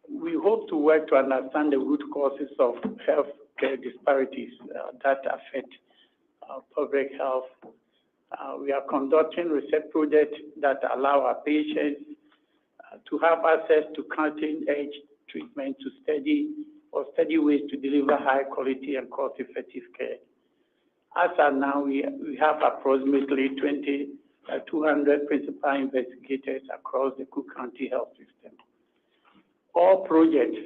We hope to work to understand the root causes of health care disparities that affect public health. We are conducting research projects that allow our patients to have access to cutting-edge treatment to steady ways to deliver high quality and cost-effective care. As of now, we have approximately 200 principal investigators across the Cook County health system. All projects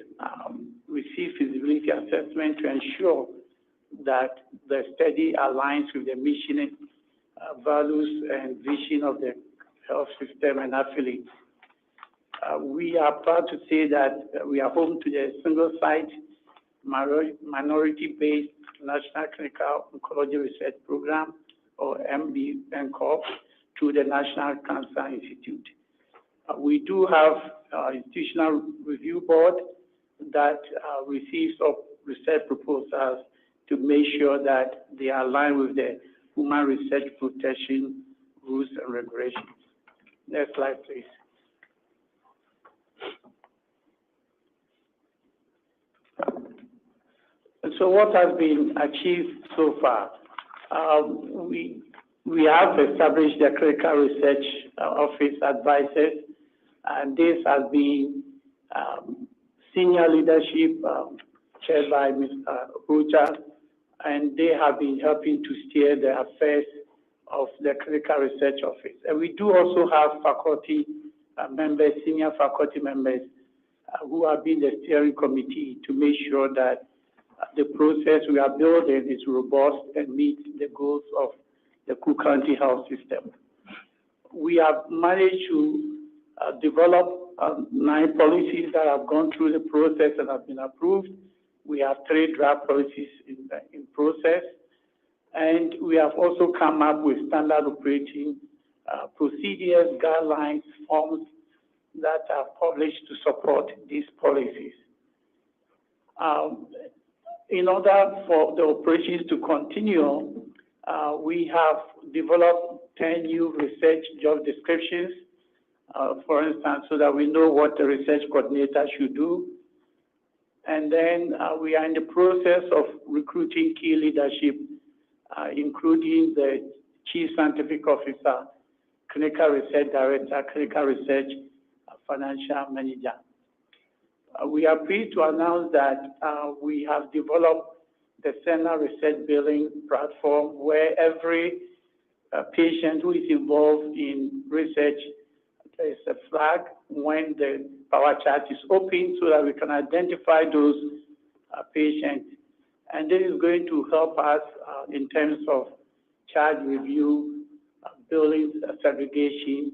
receive feasibility assessment to ensure that the study aligns with the mission, values, and vision of the health system and affiliates. We are proud to say that we are home to the single-site, minority-based National Clinical Oncology Research Program, or MBNCORP, through the National Cancer Institute. We do have an institutional review board that receives research proposals to make sure that they are aligned with the human research protection rules and regulations. Next slide, please. So what has been achieved so far? We have established the clinical research office advisors, and this has been senior leadership chaired by Mr. Ruja, and they have been helping to steer the affairs of the clinical research office. And we do also have faculty members, senior faculty members, who have been the steering committee to make sure that the process we are building is robust and meets the goals of the Cook County health system. We have managed to develop 9 policies that have gone through the process and have been approved. We have 3 draft policies in process, and we have also come up with standard operating procedures, guidelines, forms that are published to support these policies. In order for the operations to continue, we have developed 10 new research job descriptions, for instance, so that we know what the research coordinator should do. And then we are in the process of recruiting key leadership, including the Chief Scientific Officer, Clinical Research Director, Clinical Research Financial Manager. We are pleased to announce that we have developed the Center Research Billing platform where every patient who is involved in research, there is a flag when the power chart is open so that we can identify those patients. And this is going to help us in terms of charge review, billing segregation,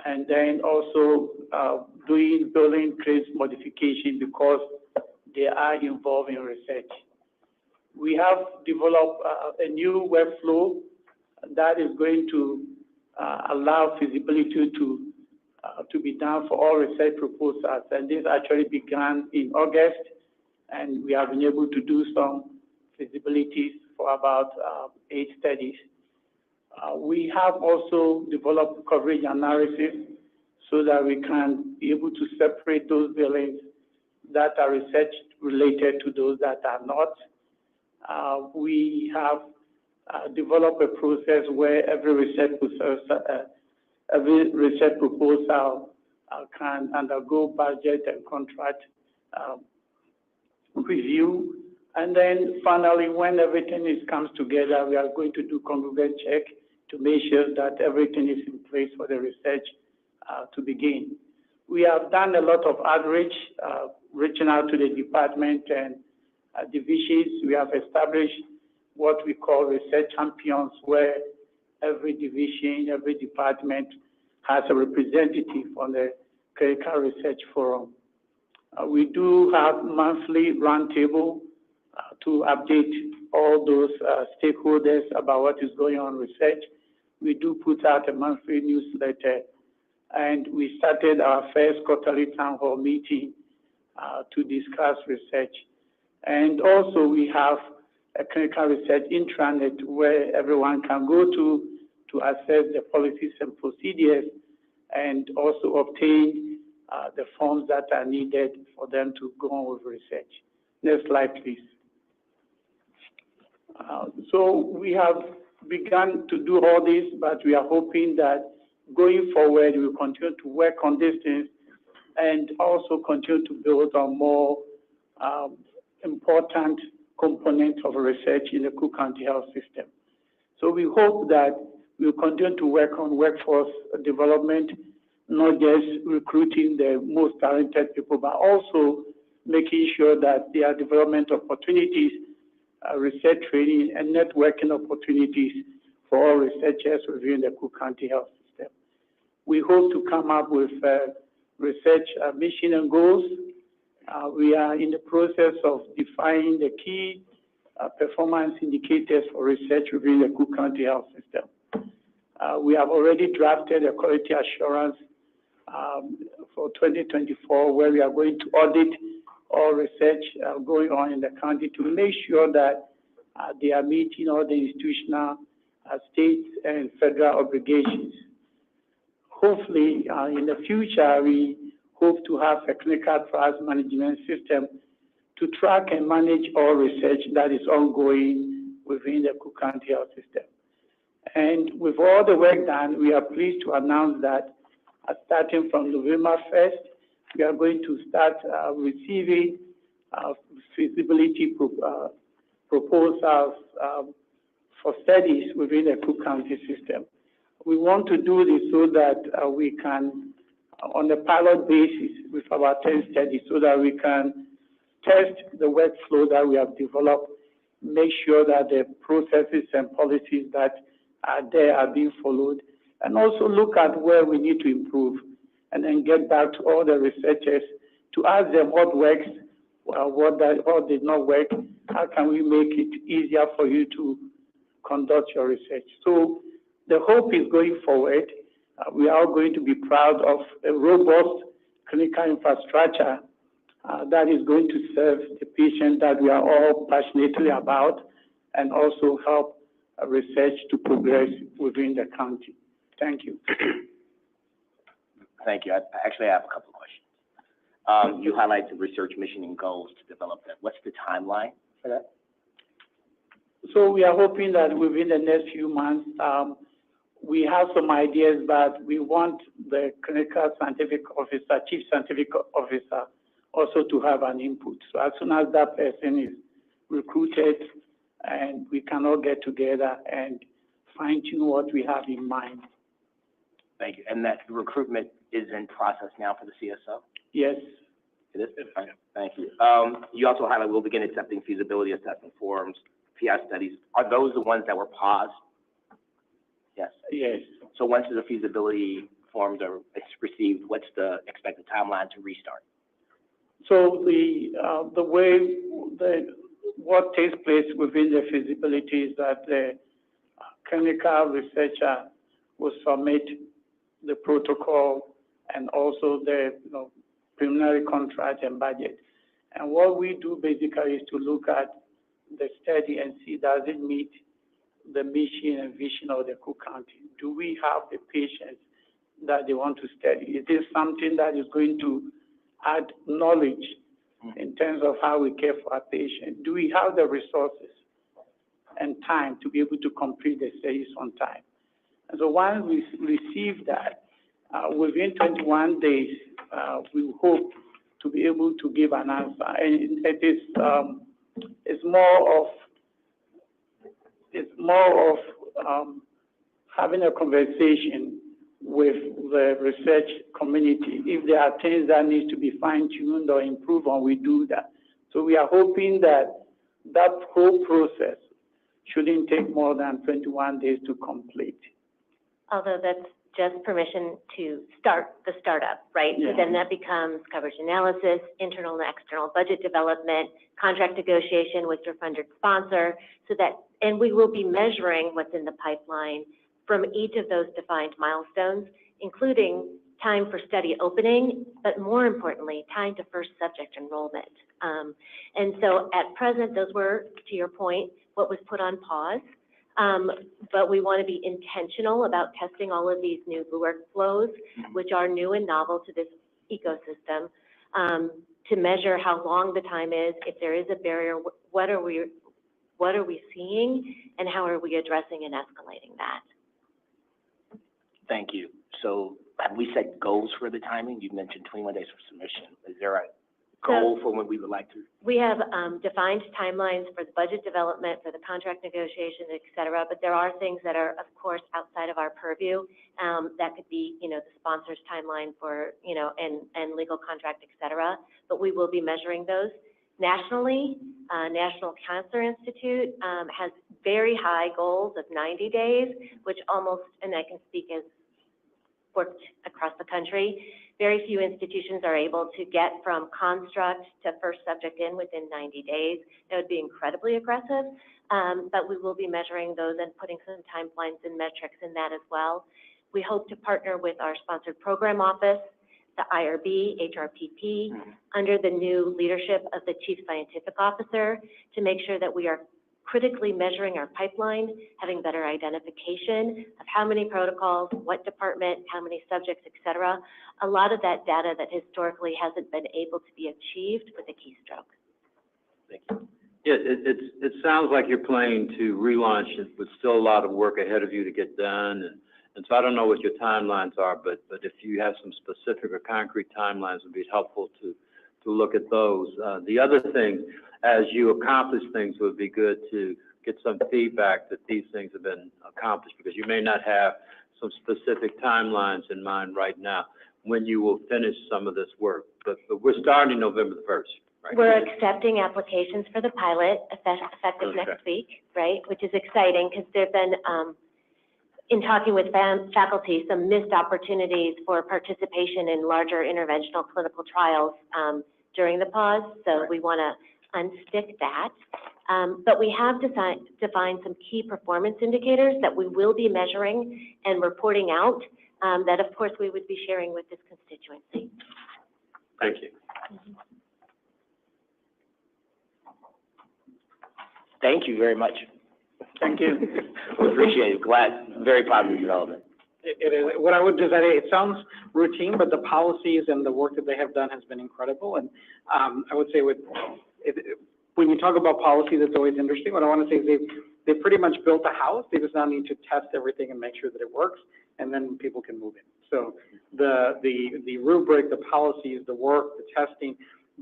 and then also doing billing claims modification because they are involved in research. We have developed a new workflow that is going to allow feasibility to be done for all research proposals, and this actually began in August, and we have been able to do some feasibilities for about 8 studies. We have also developed coverage analysis so that we can be able to separate those billings that are research related to those that are not. We have developed a process where every research proposal can undergo budget and contract review. And then finally, when everything comes together, we are going to do congruent check to make sure that everything is in place for the research to begin. We have done a lot of outreach, reaching out to the department and divisions. We have established what we call research champions, where every division, every department has a representative on the Clinical Research Forum. We do have monthly roundtable to update all those stakeholders about what is going on in research. We do put out a monthly newsletter, and we started our first quarterly town hall meeting to discuss research. And also we have a clinical research intranet where everyone can go to assess the policies and procedures and also obtain the forms that are needed for them to go on with research. Next slide, please. So we have begun to do all this, but we are hoping that going forward, we will continue to work on these things and also continue to build on more important components of research in the Cook County health system. So we hope that we will continue to work on workforce development, not just recruiting the most talented people, but also making sure that there are development opportunities, research training, and networking opportunities for all researchers within the Cook County health system. We hope to come up with research mission and goals. We are in the process of defining the key performance indicators for research within the Cook County health system. We have already drafted a quality assurance for 2024, where we are going to audit all research going on in the county to make sure that they are meeting all the institutional, state, and federal obligations. Hopefully, in the future, we hope to have a clinical trials management system to track and manage all research that is ongoing within the Cook County health system. And with all the work done, we are pleased to announce that starting from November 1st, we are going to start receiving feasibility proposals for studies within the Cook County system. We want to do this so that we can, on a pilot basis with about 10 studies, so that we can test the workflow that we have developed, make sure that the processes and policies that are there are being followed, and also look at where we need to improve, and then get back to all the researchers to ask them what works, what did not work, how can we make it easier for you to conduct your research. So the hope is going forward. We are going to be proud of a robust clinical infrastructure that is going to serve the patient that we are all passionately about, and also help research to progress within the county. Thank you. Thank you. I actually have a couple of questions. You highlight the research mission and goals to develop that. What's the timeline for that? So we are hoping that within the next few months, we have some ideas, but we want the clinical scientific officer, chief scientific officer, also to have an input. So as soon as that person is recruited, and we can all get together and fine tune what we have in mind. Thank you. And that recruitment is in process now for the CSO? Yes. It is? Okay. Thank you. You also highlight we'll begin accepting feasibility assessment forms, PI studies. Are those the ones that were paused? Yes. Yes. So once the feasibility forms are received, what's the expected timeline to restart? So the way what takes place within the feasibility is that the clinical researcher will submit the protocol and also the preliminary contract and budget. And what we do basically is to look at the study and see does it meet the mission and vision of the Cook County. Do we have the patients that they want to study? Is this something that is going to add knowledge in terms of how we care for our patients? Do we have the resources and time to be able to complete the studies on time? And so once we receive that, within 21 days, we hope to be able to give an answer. And it is, it's more of having a conversation with the research community. If there are things that need to be fine-tuned or improved on, we do that. So we are hoping that that whole process shouldn't take more than 21 days to complete. Although that's just permission to start the startup, right? Yeah. So then that becomes coverage analysis, internal and external budget development, contract negotiation with your funded sponsor, so that, and we will be measuring what's in the pipeline from each of those defined milestones, including time for study opening, but more importantly, time to first subject enrollment. And so at present, those were, to your point, what was put on pause. But we want to be intentional about testing all of these new workflows, which are new and novel to this ecosystem, to measure how long the time is, if there is a barrier, what are we seeing, and how are we addressing and escalating that? Thank you. So have we set goals for the timing? You mentioned 21 days for submission. Is there a goal for when we would like to? We have defined timelines for the budget development, for the contract negotiation, et cetera, but there are things that are, of course, outside of our purview. That could be, the sponsor's timeline for, and legal contract, et cetera, but we will be measuring those. Nationally, National Cancer Institute has very high goals of 90 days, which almost, and I can speak as worked across the country, very few institutions are able to get from construct to first subject in within 90 days. That would be incredibly aggressive, but we will be measuring those and putting some timelines and metrics in that as well. We hope to partner with our sponsored program office, the IRB, HRPP, under the new leadership of the Chief Scientific Officer, to make sure that we are critically measuring our pipeline, having better identification of how many protocols, what department, how many subjects, et cetera. A lot of that data that historically hasn't been able to be achieved with a keystroke. Thank you. Yeah, it sounds like you're planning to relaunch it, but still a lot of work ahead of you to get done. And so I don't know what your timelines are, but if you have some specific or concrete timelines, it would be helpful to look at those. The other thing, as you accomplish things, would be good to get some feedback that these things have been accomplished, because you may not have some specific timelines in mind right now when you will finish some of this work. But we're starting November the 1st, right? We're accepting applications for the pilot effective next week, right? Which is exciting, because there've been, in talking with faculty, some missed opportunities for participation in larger interventional clinical trials during the pause. So we want to unstick that. But we have defined some key performance indicators that we will be measuring and reporting out, that of course we would be sharing with this constituency. Thank you. Thank you very much. Thank you. We appreciate it. Glad, very proud of your development. It is, what I would just say, it sounds routine, but the policies and the work that they have done has been incredible. And, I would say when you talk about policy, that's always interesting. What I want to say is they pretty much built a house. They just now need to test everything and make sure that it works, and then people can move in. So the rubric, the policies, the work, the testing,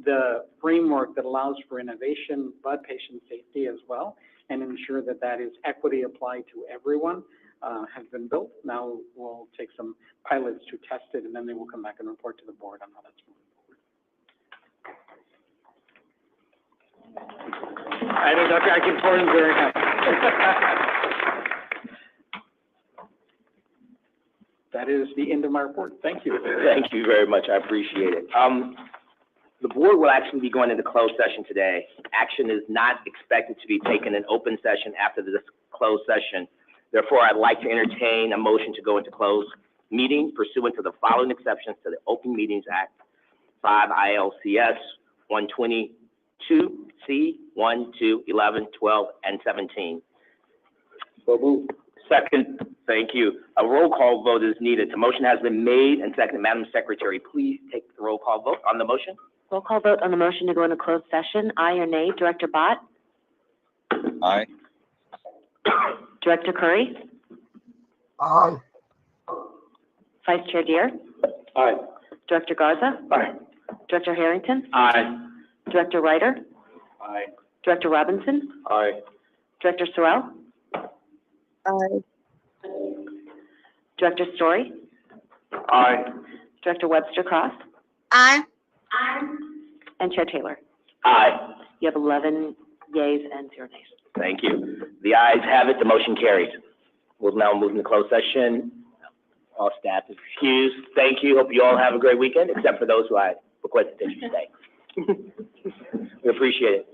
the framework that allows for innovation, but patient safety as well, and ensure that that is equity applied to everyone, has been built. Now we'll take some pilots to test it, and then they will come back and report to the board on how that's moving forward. I know Dr. Akintor is very happy. That is the end of my report. Thank you. Thank you very much. I appreciate it. The board will actually be going into closed session today. Action is not expected to be taken in open session after this closed session. Therefore, I'd like to entertain a motion to go into closed meeting pursuant to the following exceptions to the Open Meetings Act, 5 ILCS 122C, 1, 2, 11, 12, and 17. So moved. Second, thank you. A roll call vote is needed. The motion has been made and seconded. Madam Secretary, please take the roll call vote on the motion. Roll call vote on the motion to go into closed session. Aye or nay? Director Bott? Aye. Director Curry? Aye. Vice Chair Deere? Aye. Director Garza? Aye. Director Harrington? Aye. Director Ryder? Aye. Director Robinson? Aye. Director Sorrell? Aye. Director Story? Aye. Director Webster Cross? Aye. And Chair Taylor? Aye. You have 11 yeas and 0 nays. Thank you. The ayes have it. The motion carries. We'll now move into closed session. All staff is excused. Thank you. Hope you all have a great weekend, except for those who I requested that you stay. We appreciate it.